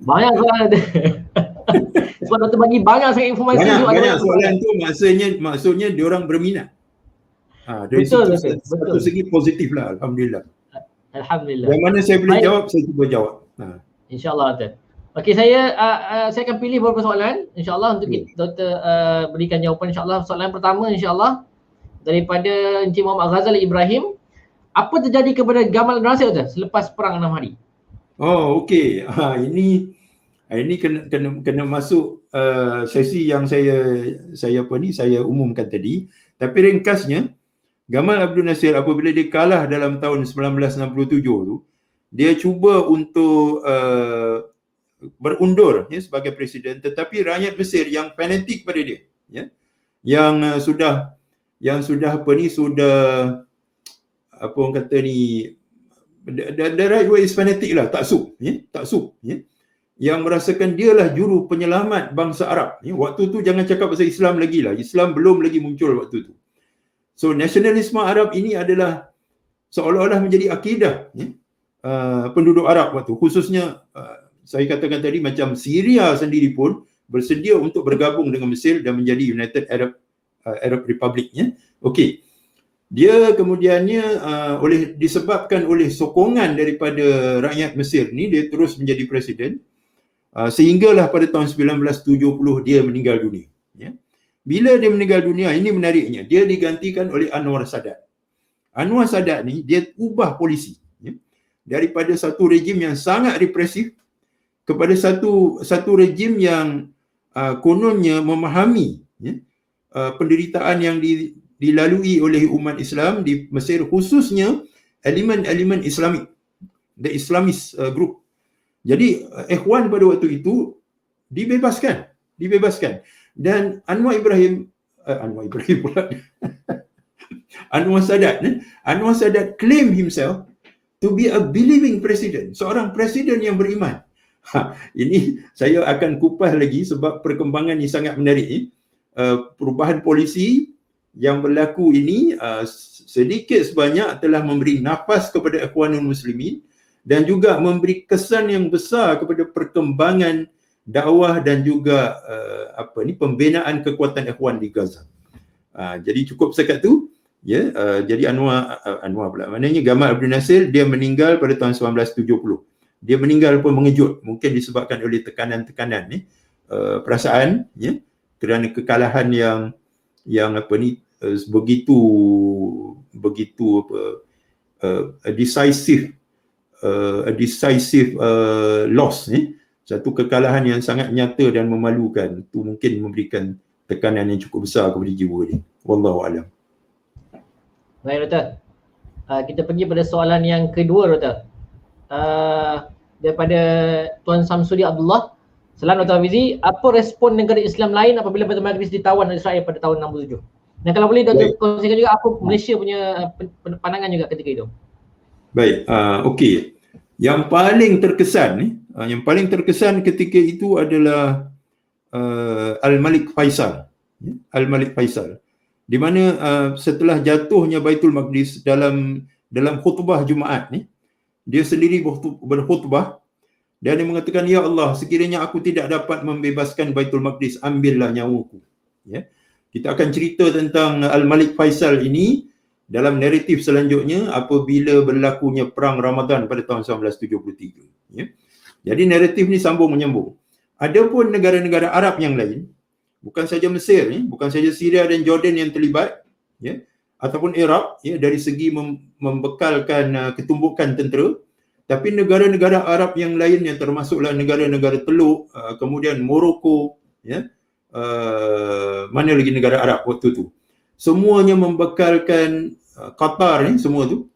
Banyak soalan. Sebab Doktor bagi banyak sangat informasi. Banyak soalan tu maksudnya diorang berminat. Dari Betul. satu segi positif lah, Alhamdulillah. Alhamdulillah. Yang mana saya boleh jawab, saya cuba jawab. InsyaAllah Doktor. Okey, saya akan pilih beberapa soalan insyaAllah untuk Doktor berikan jawapan insyaAllah. Soalan pertama insyaAllah daripada Encik Muhammad Ghazali Ibrahim. Apa terjadi kepada Gamal Abdul Nasir Doktor selepas perang 6 hari? Oh, okey. Ini kena masuk sesi yang saya umumkan tadi. Tapi ringkasnya, Gamal Abdul Nasir apabila dia kalah dalam tahun 1967 tu, dia cuba untuk berundur sebagai presiden, tetapi rakyat Mesir yang fanatik pada dia, yang sudah apa orang kata ni, the right way is fanatic lah, taksub, yang merasakan dialah juru penyelamat bangsa Arab. Waktu tu jangan cakap pasal Islam lagi lah, Islam belum lagi muncul waktu tu. So nasionalisme Arab ini adalah seolah-olah menjadi akidah penduduk Arab waktu, khususnya saya katakan tadi macam Syria sendiri pun bersedia untuk bergabung dengan Mesir dan menjadi United Arab Republic. Okey. Dia kemudiannya disebabkan oleh sokongan daripada rakyat Mesir ni, dia terus menjadi presiden sehinggalah pada tahun 1970 dia meninggal dunia. Bila dia meninggal dunia, ini menariknya, dia digantikan oleh Anwar Sadat. Anwar Sadat ni dia ubah polisi daripada satu rejim yang sangat represif kepada satu rejim yang kononnya memahami penderitaan yang dilalui oleh umat Islam di Mesir, khususnya elemen-elemen Islamik, the Islamist group. Jadi Ikhwan pada waktu itu dibebaskan. Dan Anwar Sadat claim himself to be a believing president, seorang presiden yang beriman. Ini saya akan kupas lagi sebab perkembangan ini sangat menarik. Perubahan polisi yang berlaku ini sedikit sebanyak telah memberi nafas kepada Ikhwanul Muslimin dan juga memberi kesan yang besar kepada perkembangan dakwah dan juga pembinaan kekuatan Ikhwan di Gaza. Jadi cukup sekat tu. Jadi Anwar pula, maknanya Gamal Abdul Nasir dia meninggal pada tahun 1970. Dia meninggal pun mengejut, mungkin disebabkan oleh tekanan-tekanan perasaan, kerana kekalahan yang begitu decisive loss, satu kekalahan yang sangat nyata dan memalukan. Itu mungkin memberikan tekanan yang cukup besar kepada jiwa dia. Wallahu alam. Baik Doktor. Kita pergi pada soalan yang kedua Doktor. Daripada Tuan Samsudi Abdullah. Salam Dr. Hafizi, apa respon negara Islam lain apabila Baitul Maqdis ditawan oleh Israel pada tahun 67? Dan kalau boleh Dr. kongsikan juga apa Malaysia punya pandangan juga ketika itu. Baik, okey. Yang paling terkesan ketika itu adalah Al-Malik Faisal. Al-Malik Faisal. Di mana setelah jatuhnya Baitul Maqdis dalam khutbah Jumaat ni, dia sendiri berkhutbah dan dia mengatakan, ya Allah, sekiranya aku tidak dapat membebaskan Baitul Maqdis, ambillah nyawaku. Kita akan cerita tentang Al-Malik Faisal ini dalam naratif selanjutnya apabila berlakunya perang Ramadan pada tahun 1973. Jadi naratif ni sambung menyambung. Adapun negara-negara Arab yang lain, bukan saja Mesir, bukan saja Syria dan Jordan yang terlibat, ataupun Iraq, dari segi membekalkan ketumbukan tentera, tapi negara-negara Arab yang lain yang termasuklah negara-negara Teluk, kemudian Morocco, mana lagi negara Arab waktu tu, semuanya membekalkan Qatar semua tu.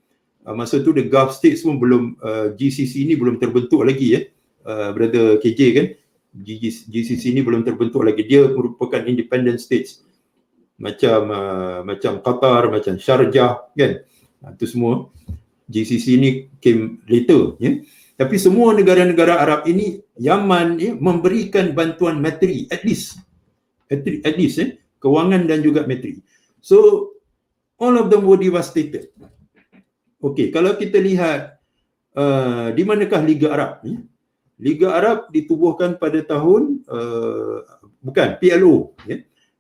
Masa tu the Gulf States pun belum, GCC ni belum terbentuk lagi Brother KJ kan. GCC ni belum terbentuk lagi. Dia merupakan independent states. Macam Qatar, macam Sharjah kan. Itu semua GCC ni came later Tapi semua negara-negara Arab ini, Yaman memberikan bantuan materi at least kewangan dan juga materi. So all of them were devastated. Okey, kalau kita lihat di manakah Liga Arab Liga Arab ditubuhkan pada tahun bukan PLO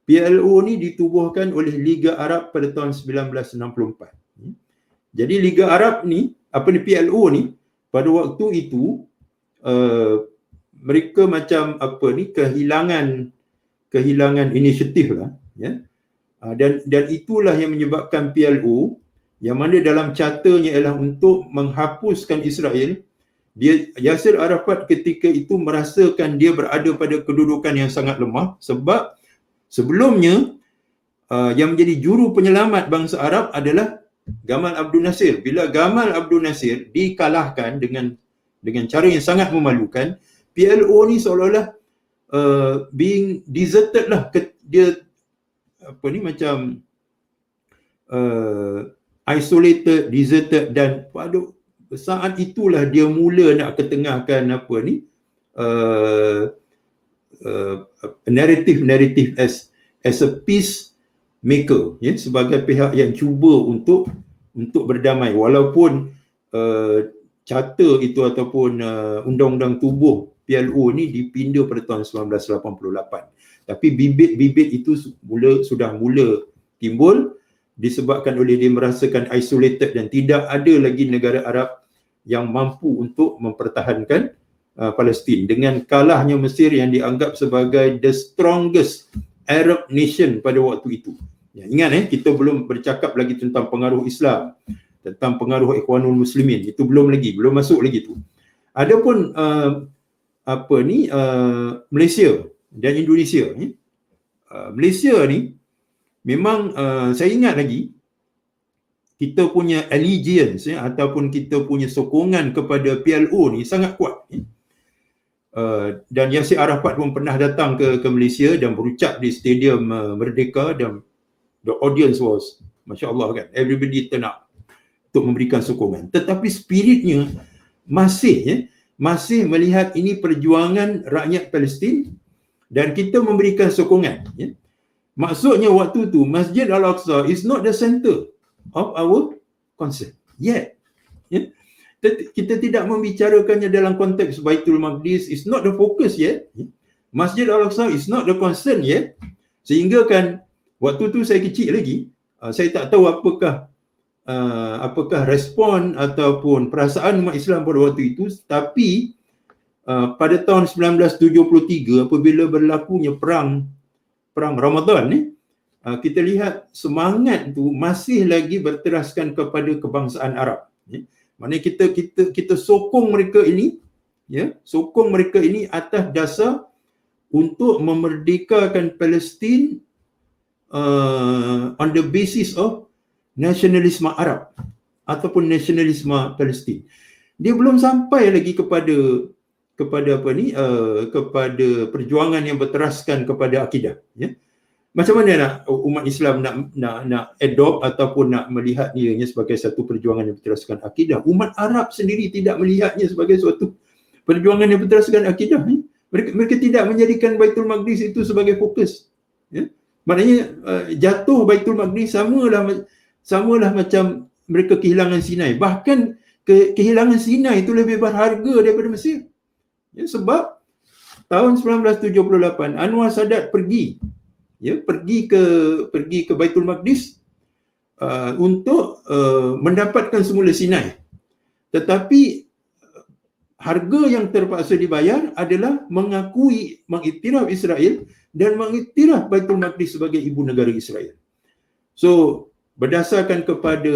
PLO ni ditubuhkan oleh Liga Arab pada tahun 1964. Jadi Liga Arab ni, PLO ni pada waktu itu mereka macam kehilangan inisiatif lah dan itulah yang menyebabkan PLO, yang mana dalam charternya ialah untuk menghapuskan Israel. Yasser Arafat ketika itu merasakan dia berada pada kedudukan yang sangat lemah, sebab sebelumnya yang menjadi juru penyelamat bangsa Arab adalah Gamal Abdul Nasir. Bila Gamal Abdul Nasir dikalahkan dengan cara yang sangat memalukan, PLO ni seolah-olah being deserted lah. Dia macam isolated, deserted, dan pada saat itulah dia mula nak ketengahkan narrative as a peace maker, sebagai pihak yang cuba untuk berdamai, walaupun charter itu ataupun undang-undang tubuh PLO ni dipinda pada tahun 1988. Tapi bibit-bibit itu sudah mula timbul disebabkan oleh dia merasakan isolated dan tidak ada lagi negara Arab yang mampu untuk mempertahankan Palestin. Dengan kalahnya Mesir yang dianggap sebagai the strongest Arab nation pada waktu itu. Ingat kita belum bercakap lagi tentang pengaruh Islam, tentang pengaruh Ikhwanul Muslimin. Itu belum masuk lagi tu. Adapun Malaysia dan Indonesia. Malaysia ni memang saya ingat lagi kita punya allegiance ataupun kita punya sokongan kepada PLO ni sangat kuat. Dan Yasser Arafat pun pernah datang ke Malaysia dan berucap di Stadium Merdeka, dan the audience was, Masya Allah kan, everybody turn up untuk memberikan sokongan. Tetapi spiritnya masih melihat ini perjuangan rakyat Palestin dan kita memberikan sokongan. Maksudnya waktu tu Masjid Al-Aqsa is not the center of our concern yet. Kita tidak membicarakannya dalam konteks Baitul Maqdis, is not the focus yet. Masjid Al-Aqsa is not the concern yet. Sehingga kan waktu tu saya kecil lagi, saya tak tahu apakah respon ataupun perasaan umat Islam pada waktu itu, tapi pada tahun 1973 apabila berlakunya perang Ramadan kita lihat semangat tu masih lagi berteraskan kepada kebangsaan Arab. Maknanya kita sokong mereka ini, sokong mereka ini atas dasar untuk memerdekakan Palestin on the basis of nasionalisme Arab ataupun nasionalisme Palestin. Dia belum sampai lagi kepada perjuangan yang berteraskan kepada akidah. Macam mana nak umat Islam nak adopt ataupun nak melihat ianya sebagai satu perjuangan yang berteraskan akidah? Umat Arab sendiri tidak melihatnya sebagai suatu perjuangan yang berteraskan akidah. Mereka tidak menjadikan Baitul Maqdis itu sebagai fokus. Maknanya jatuh Baitul Maqdis samalah macam mereka kehilangan Sinai. Bahkan kehilangan Sinai itu lebih berharga daripada Mesir. Sebab tahun 1978 Anwar Sadat pergi ke Baitul Maqdis untuk mendapatkan semula Sinai. Tetapi harga yang terpaksa dibayar adalah mengiktiraf Israel dan mengiktiraf Baitul Maqdis sebagai ibu negara Israel. So berdasarkan kepada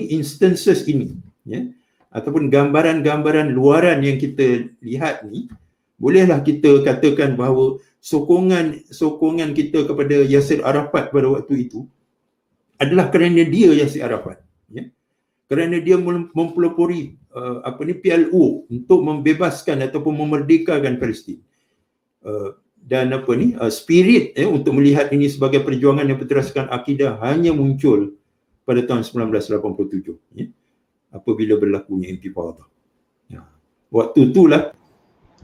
instances ini, ya, ataupun gambaran-gambaran luaran yang kita lihat ni, bolehlah kita katakan bahawa sokongan kita kepada Yasir Arafat pada waktu itu adalah kerana dia Yasir Arafat, ya. Kerana dia mempelopori PLO untuk membebaskan ataupun memerdekakan Palestin. Dan spirit untuk melihat ini sebagai perjuangan yang berteraskan akidah hanya muncul pada tahun 1987, ya, apabila berlakunya intifada. Ya. Waktu itulah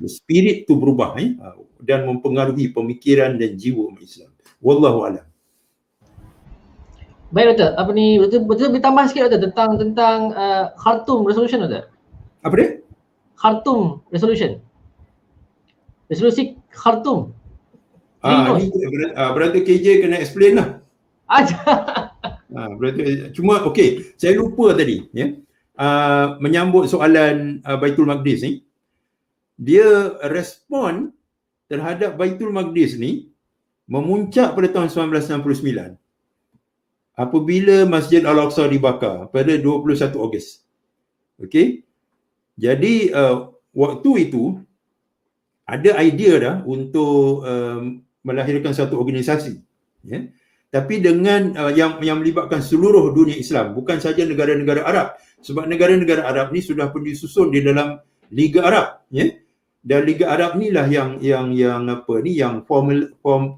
spirit tu berubah, ya, dan mempengaruhi pemikiran dan jiwa umat Islam. Wallahu a'lam. Baik Doktor, betul bertambah sikit Doktor tentang Khartoum Resolution Doktor. Apa dia? Khartoum Resolution. Resolusi Khartoum. Ni Brother KJ kena explain lah. Cuma okey, saya lupa tadi, ya. Menyambut soalan Baitul Maqdis ni, dia respon terhadap Baitul Maqdis ni memuncak pada tahun 1969 apabila Masjid Al-Aqsa dibakar pada 21 Ogos. Okey. Jadi waktu itu ada idea dah untuk melahirkan satu organisasi, ya. Tapi dengan yang melibatkan seluruh dunia Islam, bukan saja negara-negara Arab, sebab negara-negara Arab ni sudah pun disusun di dalam Liga Arab, ya. Dan Liga Arab ni lah yang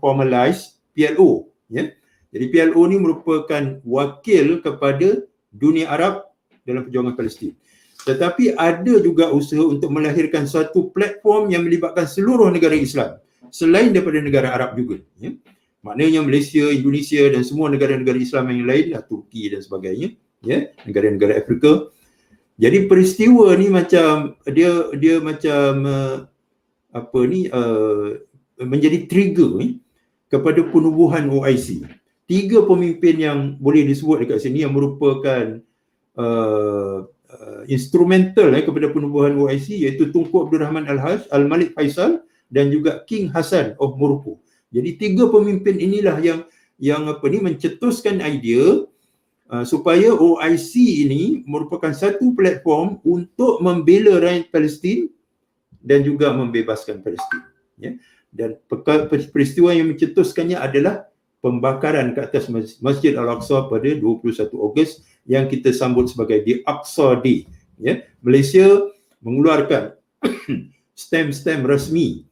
formalize PLO, ya. Jadi PLO ni merupakan wakil kepada dunia Arab dalam perjuangan Palestin. Tetapi ada juga usaha untuk melahirkan satu platform yang melibatkan seluruh negara Islam selain daripada negara Arab juga, ya. Maknanya Malaysia, Indonesia dan semua negara-negara Islam yang lain, Turki dan sebagainya, ya, negara-negara Afrika. Jadi peristiwa ni macam dia macam menjadi trigger kepada penubuhan OIC. 3 pemimpin yang boleh disebut dekat sini yang merupakan instrumental kepada penubuhan OIC, iaitu Tunku Abdul Rahman Al-Haj, Al-Malik Faisal dan juga King Hassan of Morocco. Jadi 3 pemimpin inilah yang mencetuskan idea supaya OIC ini merupakan satu platform untuk membela rakyat Palestin dan juga membebaskan Palestin, ya. Dan peristiwa yang mencetuskannya adalah pembakaran ke atas Masjid Al-Aqsa pada 21 Ogos yang kita sambut sebagai The Aqsa Day, ya. Malaysia mengeluarkan stem rasmi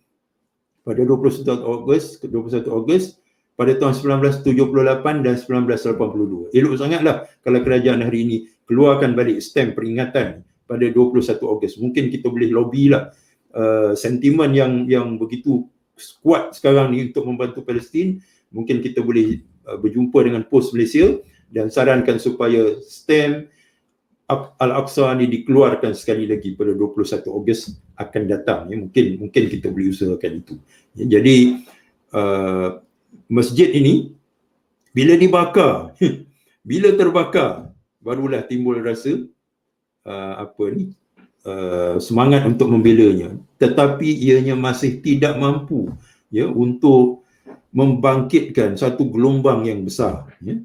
pada 21 Ogos pada tahun 1978 dan 1982. Elok sangatlah kalau kerajaan hari ini keluarkan balik stem peringatan pada 21 Ogos. Mungkin kita boleh lobbylah sentimen yang begitu kuat sekarang ni untuk membantu Palestin. Mungkin kita boleh berjumpa dengan Pos Malaysia dan sarankan supaya stem Al-Aqsa ni dikeluarkan sekali lagi pada 21 Ogos akan datang, ya. Mungkin kita boleh usahakan itu, ya. Jadi masjid ini bila dibakar bila terbakar barulah timbul rasa semangat untuk membelanya, tetapi ianya masih tidak mampu, ya, untuk membangkitkan satu gelombang yang besar, ya.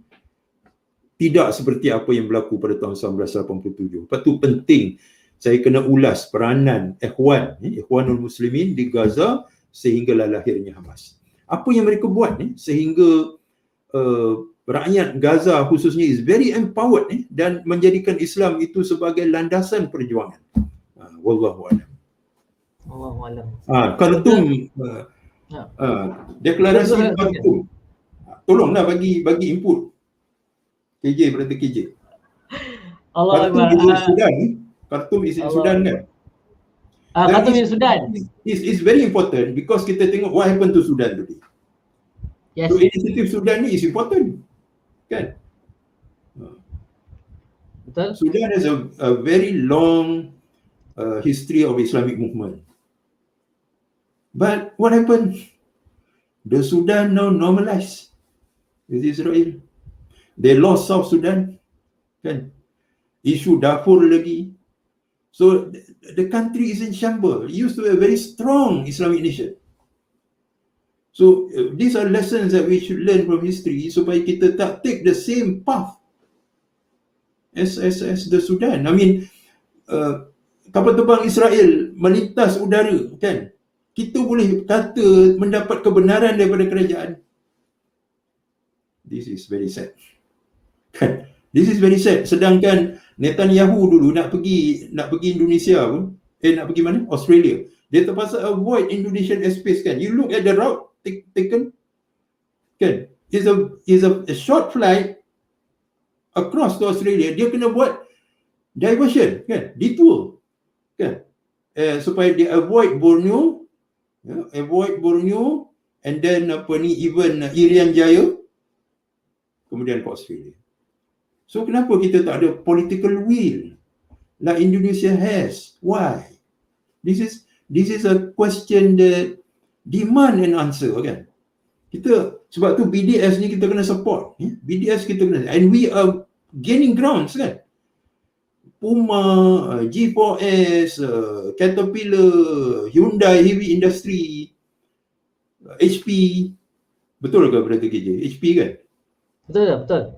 Tidak seperti apa yang berlaku pada tahun 1987. Lepas tu penting saya kena ulas peranan Ikhwanul Muslimin di Gaza sehinggalah lahirnya Hamas. Apa yang mereka buat sehingga rakyat Gaza khususnya is very empowered dan menjadikan Islam itu sebagai landasan perjuangan. Wallahu a'lam. Wallahu a'lam. Khartoum, deklarasi Khartoum. Tolonglah bagi input. Brother KJ. Allah Akbar. Khartoum is in Sudan, kan? Khartoum in Sudan. It's very important because kita tengok what happened to Sudan today. Yes. So initiative Sudan ni is important, kan? Betul. Sudan has a very long history of Islamic movement. But what happened? The Sudan now normalized with Israel. They lost South Sudan, kan? Isu Darfur lagi. So the country is in shambles. It used to be a very strong Islamic nation. So these are lessons that we should learn from history supaya kita tak take the same path as the Sudan. I mean, kapal terbang Israel melintas udara, kan? Kita boleh kata mendapat kebenaran daripada kerajaan. This is very sad. Kan? This is very sad. Sedangkan Netanyahu dulu nak pergi Indonesia pun, nak pergi mana? Australia. Dia terpaksa avoid Indonesian airspace, kan? You look at the route taken, kan? Is a short flight across to Australia. Dia kena buat diversion, kan? Detour, kan? Supaya dia avoid Borneo, and then even Irian Jaya, kemudian ke Australia. So kenapa kita tak ada political will like Indonesia has? Why? This is a question that demand an answer, kan? Sebab tu BDS ni kita kena support. BDS kita kena, and we are gaining grounds, kan? Puma, G4S, Caterpillar, Hyundai Heavy Industry, HP. Betul ke berarti KJ? HP, kan? Betul.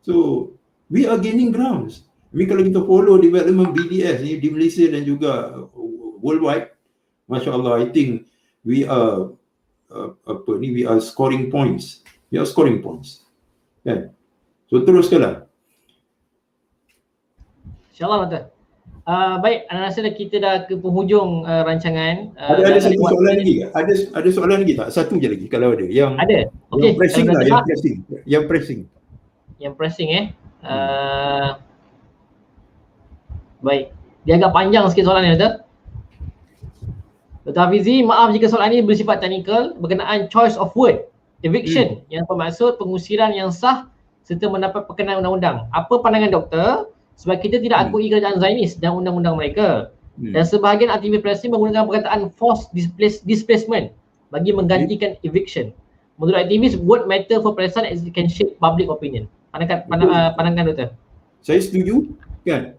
So we are gaining grounds. Kalau kita follow development BDS ni di Malaysia dan juga worldwide, Masya Allah, I think we are we are scoring points. Kan? So teruskanlah. InsyaAllah, Doktor. Baik, saya rasa kita dah ke penghujung rancangan. Ada satu soalan lagi tak? Ada soalan lagi tak? Satu je lagi kalau ada. Ada. Okey. Yang pressing. Yang pressing baik. Dia agak panjang sikit soalan ni, Doktor. Dr. Hafizi, maaf jika soalan ini bersifat teknikal berkenaan choice of word, eviction, yang bermaksud pengusiran yang sah serta mendapat perkenan undang-undang. Apa pandangan doktor? Sebab kita tidak akui kerajaan Zionis dan undang-undang mereka. Dan sebahagian aktivis Palestin menggunakan perkataan forced displacement bagi menggantikan eviction. Menurut aktivis, word matter for Palestine as it can shape public opinion. Pandangan doktor? Saya setuju, kan?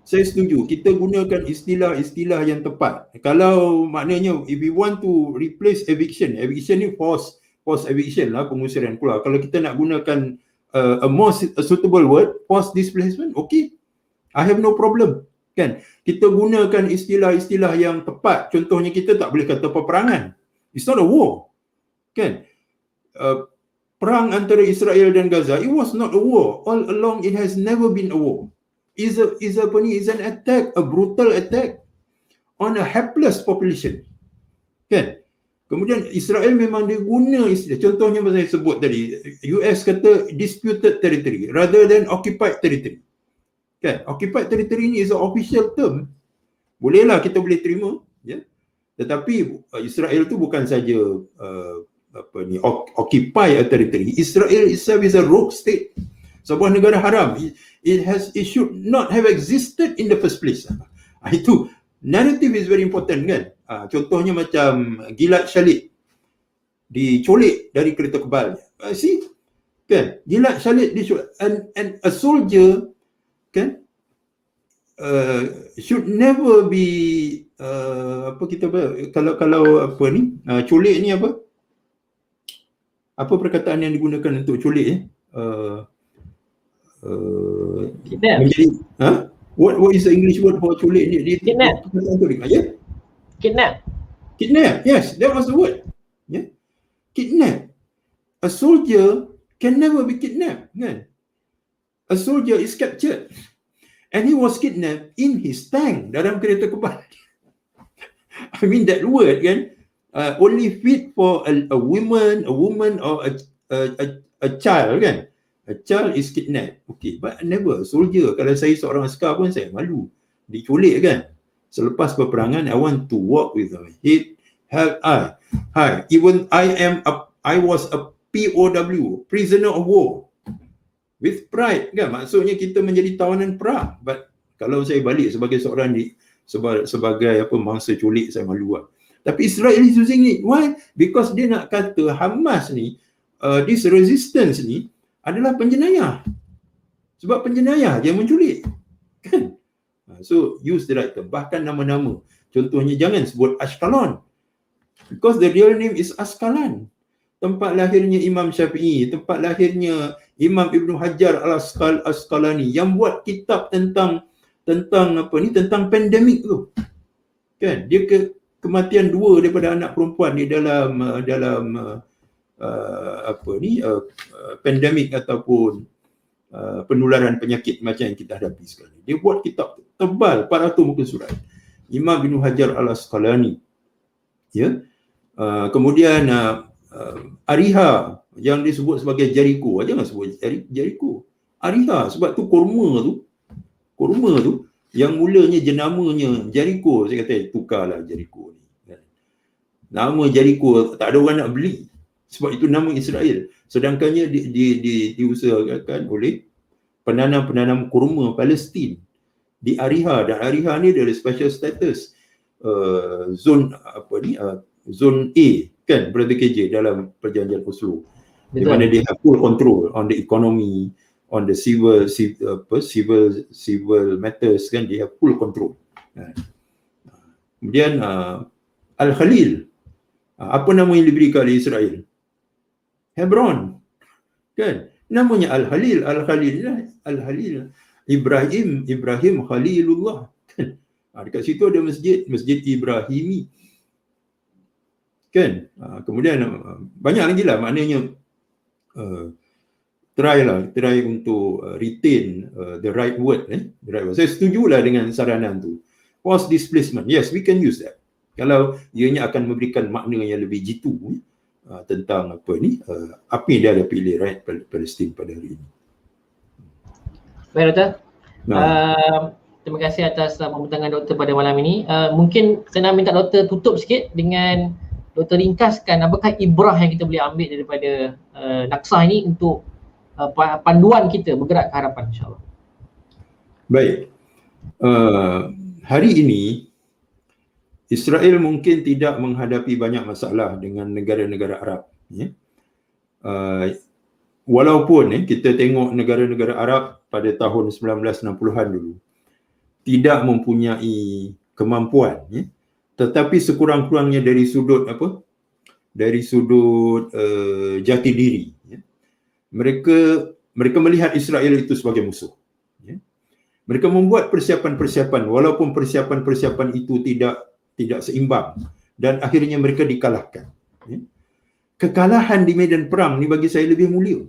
Saya setuju. Kita gunakan istilah-istilah yang tepat. Kalau maknanya if we want to replace eviction ni force eviction lah, pengusiran keluar. Kalau kita nak gunakan a more suitable word, forced displacement, okay. I have no problem, kan? Kita gunakan istilah-istilah yang tepat. Contohnya kita tak boleh kata peperangan. It's not a war, kan? Perang antara Israel dan Gaza, it was not a war. All along it has never been a war. Is an attack, a brutal attack on a helpless population, kan? Kemudian Israel memang dia guna istilah, contohnya saya sebut tadi, US kata disputed territory rather than occupied territory, kan? Occupied territory ni is an official term, bolehlah kita boleh terima, ya. Tetapi Israel tu bukan saja occupy a territory. Israel itself is a rogue state, sebuah negara haram. It should not have existed in the first place. Itu narrative is very important, kan? Contohnya macam Gilad Shalit diculik dari kereta kebal. See, kan? Gilad Shalit diculik, and a soldier, kan, should never be kalau culik ni apa perkataan yang digunakan untuk culik kidnap. What is the English word for culik ni? Kidnap. Yeah? Kidnap. Yes, that was the word. Yeah. Kidnap. A soldier can never be kidnapped, kan? A soldier is captured, and he was kidnapped in his tank dalam kereta kebal. I mean that word, kan? Only fit for a woman or a child, kan? A child is kidnapped. Okay, but never a soldier. Kalau saya seorang askar pun saya malu. Diculik, kan? Selepas peperangan, I want to walk with my head held high. Even I was a POW, prisoner of war, with pride, kan? Maksudnya kita menjadi tawanan perang. But kalau saya balik sebagai seorang sebagai mangsa culik, saya malu lah. Tapi Israel is using it. Why? Because dia nak kata Hamas ni, this resistance ni adalah penjenayah. Sebab penjenayah dia menculik, kan? So use the right term. Bahkan nama-nama, contohnya jangan sebut Ashkelon, because the real name is Asqalan. Tempat lahirnya Imam Syafi'i, tempat lahirnya Imam Ibn Hajar Al-Asqalani yang buat kitab tentang tentang pandemik tu. Kan? Dia kematian 2 daripada anak perempuan di dalam pandemik ataupun penularan penyakit macam yang kita hadapi sekarang. Dia buat kitab tebal 400 muka surat. Imam Ibn Hajar Al-Asqalani. Ya. Kemudian Ariha yang disebut sebagai Jericho, jangan sebut Jericho, Ariha, sebab tu kurma tu yang mulanya jenamanya Jericho, saya kata tukarlah Jericho ni. Nama Jericho tak ada orang nak beli sebab itu nama Israel, sedangkannya diusahakan oleh penanam kurma Palestin di Ariha, dan Ariha ni ada special status zone zone A kan, Brother KJ, dalam perjanjian Oslo. Di mana dia have full control on the economy, on the civil matters kan, dia have full control. Kemudian Al-Khalil, apa nama yang diberikan oleh Israel? Hebron kan, namanya Al-Khalil. Ibrahim Khalilullah kan. Dekat situ ada masjid Ibrahimi kan. Kemudian banyak lagi lah, maknanya try untuk retain the right word. Saya setujulah dengan saranan tu. Forced displacement, yes, we can use that kalau ianya akan memberikan makna yang lebih jitu tentang apa yang dia ada pilih rakyat Palestin pada hari ini. Baik, Doktor. Terima kasih atas pembentangan Doktor pada malam ini. Mungkin saya nak minta Doktor tutup sikit dengan Doktor ringkaskan apakah ibrah yang kita boleh ambil daripada Naksah ini untuk panduan kita bergerak ke harapan, insyaAllah. Baik. Hari ini Israel mungkin tidak menghadapi banyak masalah dengan negara-negara Arab. Walaupun kita tengok negara-negara Arab pada tahun 1960-an dulu tidak mempunyai kemampuan, tetapi sekurang-kurangnya dari sudut jati diri, mereka melihat Israel itu sebagai musuh. Mereka membuat persiapan-persiapan, walaupun persiapan-persiapan itu tidak seimbang, dan akhirnya mereka dikalahkan. Kekalahan di medan perang ni bagi saya lebih mulia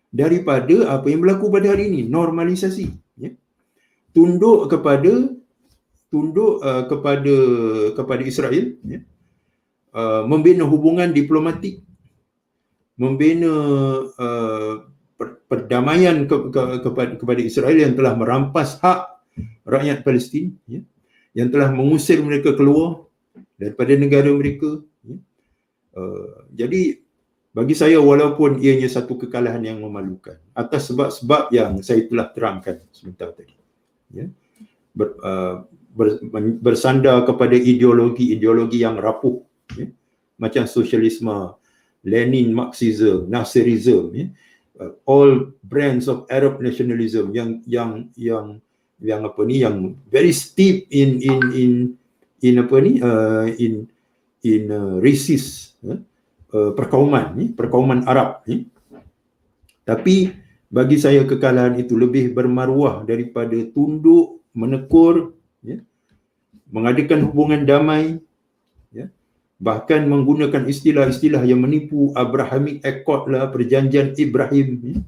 daripada apa yang berlaku pada hari ini, normalisasi. Tunduk kepada Israel, membina hubungan diplomatik, membina perdamaian kepada Israel yang telah merampas hak rakyat Palestin, yang telah mengusir mereka keluar daripada negara mereka. Jadi bagi saya, walaupun ianya satu kekalahan yang memalukan atas sebab-sebab yang saya telah terangkan sebentar tadi, bersandar kepada ideologi yang rapuh, macam sosialisme, Lenin, Marxism, Nasserism, all brands of Arab nationalism yang very steep in racist perkauman Arab. Tapi bagi saya kekalahan itu lebih bermaruah daripada tunduk, menekur, mengadakan hubungan damai, bahkan menggunakan istilah-istilah yang menipu, Abrahamic Accord lah, perjanjian Ibrahim.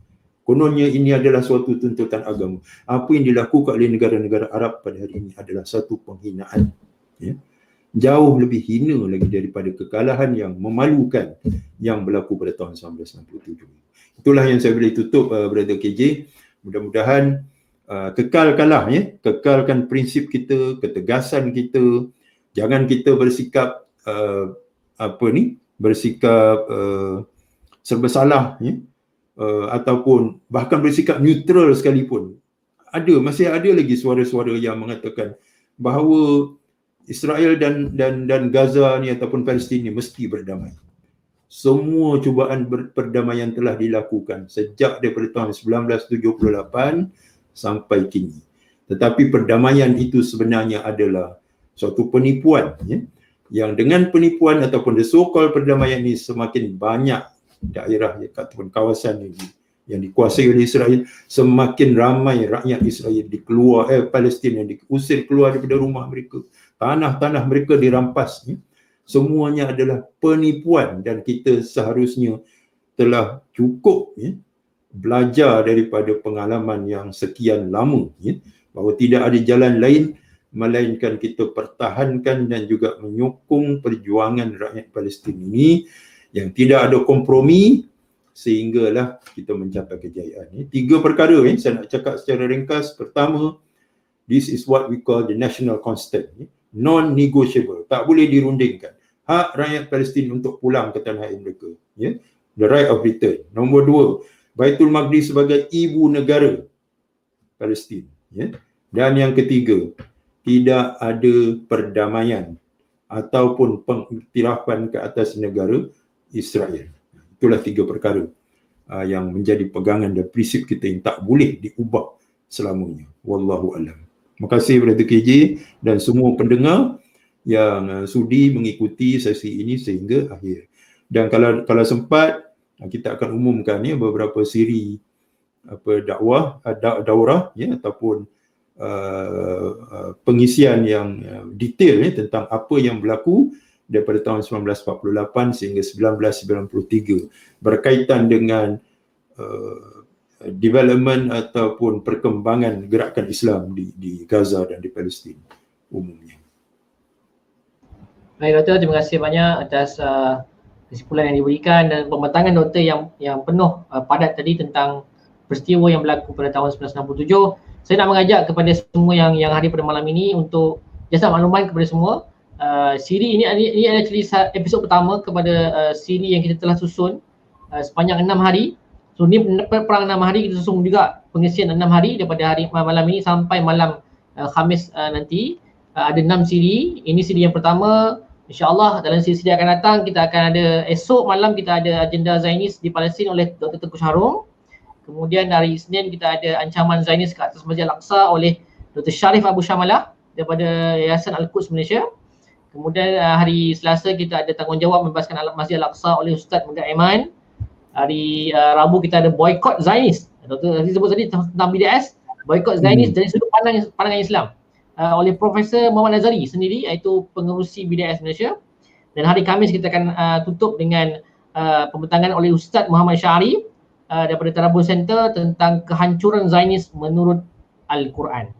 Kononnya ini adalah suatu tuntutan agama. Apa yang dilakukan oleh negara-negara Arab pada hari ini adalah satu penghinaan. Jauh lebih hina lagi daripada kekalahan yang memalukan yang berlaku pada tahun 1967. Itulah yang saya boleh tutup, Brother KJ. Mudah-mudahan kekalkan prinsip kita, ketegasan kita. Jangan kita bersikap serba salah, ataupun bahkan bersikap neutral sekalipun. Masih ada lagi suara-suara yang mengatakan bahawa Israel dan Gaza ni ataupun Palestin ni mesti berdamai. Semua cubaan perdamaian telah dilakukan sejak daripada tahun 1978 sampai kini. Tetapi perdamaian itu sebenarnya adalah suatu penipuan, ya, yang dengan penipuan ataupun the so-called perdamaian ini semakin banyak daerah ataupun kawasan ini yang dikuasai oleh Israel, semakin ramai rakyat Israel Palestin yang diusir keluar daripada rumah mereka, tanah-tanah mereka dirampas, ya. Semuanya adalah penipuan dan kita seharusnya telah cukup, ya, belajar daripada pengalaman yang sekian lama, ya, bahawa tidak ada jalan lain melainkan kita pertahankan dan juga menyokong perjuangan rakyat Palestin ini yang tidak ada kompromi sehinggalah kita mencapai kejayaan. 3 perkara saya nak cakap secara ringkas. Pertama, this is what we call the national constant, non-negotiable, tak boleh dirundingkan. Hak rakyat Palestin untuk pulang ke tanah air mereka, ya, the right of return. Nombor 2, Baitul Maqdis sebagai ibu negara Palestin, ya. Dan yang ketiga, tidak ada perdamaian ataupun pengiktirafan ke atas negara Israel. Itulah 3 perkara yang menjadi pegangan dan prinsip kita yang tak boleh diubah selamanya. Wallahu alam. Terima kasih kepada KJ dan semua pendengar yang sudi mengikuti sesi ini sehingga akhir. Dan kalau sempat kita akan umumkan, ya, beberapa siri daurah, ya, ataupun pengisian yang detail, ya, tentang apa yang berlaku daripada tahun 1948 sehingga 1993 berkaitan dengan development ataupun perkembangan gerakan Islam di Gaza dan di Palestin umumnya. Baik Doktor, terima kasih banyak atas kesimpulan yang diberikan dan pembentangan Doktor yang penuh padat tadi tentang peristiwa yang berlaku pada tahun 1967. Saya nak mengajak kepada semua yang hadir pada malam ini untuk jasa makluman kepada semua. Siri ini adalah episod pertama kepada siri yang kita telah susun sepanjang 6 hari. So ni perang 6 hari, kita susun juga pengisian 6 hari daripada hari malam ini sampai malam Khamis nanti. Ada 6 siri. Ini siri yang pertama. InsyaAllah dalam siri akan datang kita akan ada, esok malam kita ada agenda Zionis di Palestin oleh Dr. Tengku Syahrul. Kemudian hari Isnin kita ada ancaman Zionis ke atas Masjid Al-Aqsa oleh Dr. Sharif Abu Syamalah daripada Yayasan Al-Quds Malaysia. Kemudian hari Selasa kita ada tanggungjawab membebaskan Masjid Al-Aqsa oleh Ustaz Megat Aiman. Hari Rabu kita ada boykot Zionis. Dr. Aziz sebut tadi tentang BDS, boykot Zionis dari sudut pandangan Islam. Oleh Profesor Muhammad Nazari sendiri, iaitu pengerusi BDS Malaysia. Dan hari Khamis kita akan tutup dengan pembentangan oleh Ustaz Muhammad Syari daripada Tarabul Center tentang kehancuran Zionis menurut Al-Quran.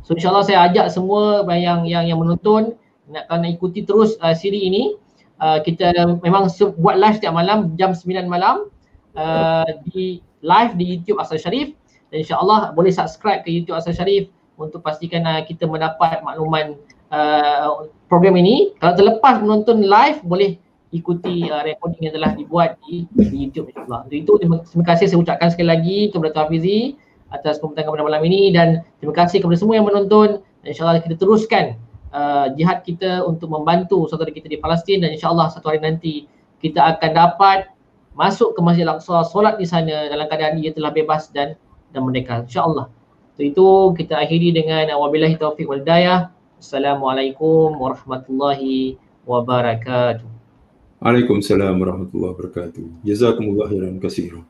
So insyaAllah saya ajak semua yang menonton nak ikuti terus siri ini. Kita memang buat live setiap malam jam 9 malam di live di YouTube Asal Sharif, dan insyaAllah boleh subscribe ke YouTube Asal Sharif untuk pastikan kita mendapat makluman program ini. Kalau terlepas menonton live, boleh ikuti recording yang telah dibuat di YouTube insyaAllah. Untuk itu terima kasih saya ucapkan sekali lagi kepada Dr. Hafizi atas pembentangan pada malam ini, dan terima kasih kepada semua yang menonton. InsyaAllah kita teruskan jihad kita untuk membantu saudara kita di Palestin, dan insyaAllah satu hari nanti kita akan dapat masuk ke Masjid Al-Aqsa, solat di sana dalam keadaan ia telah bebas dan merdeka insyaAllah. Untuk itu kita akhiri dengan wabillahi taufiq wal hidayah. Assalamualaikum warahmatullahi wabarakatuh. Waalaikumsalam warahmatullahi wabarakatuh. Jazakumullah khairan katsiran.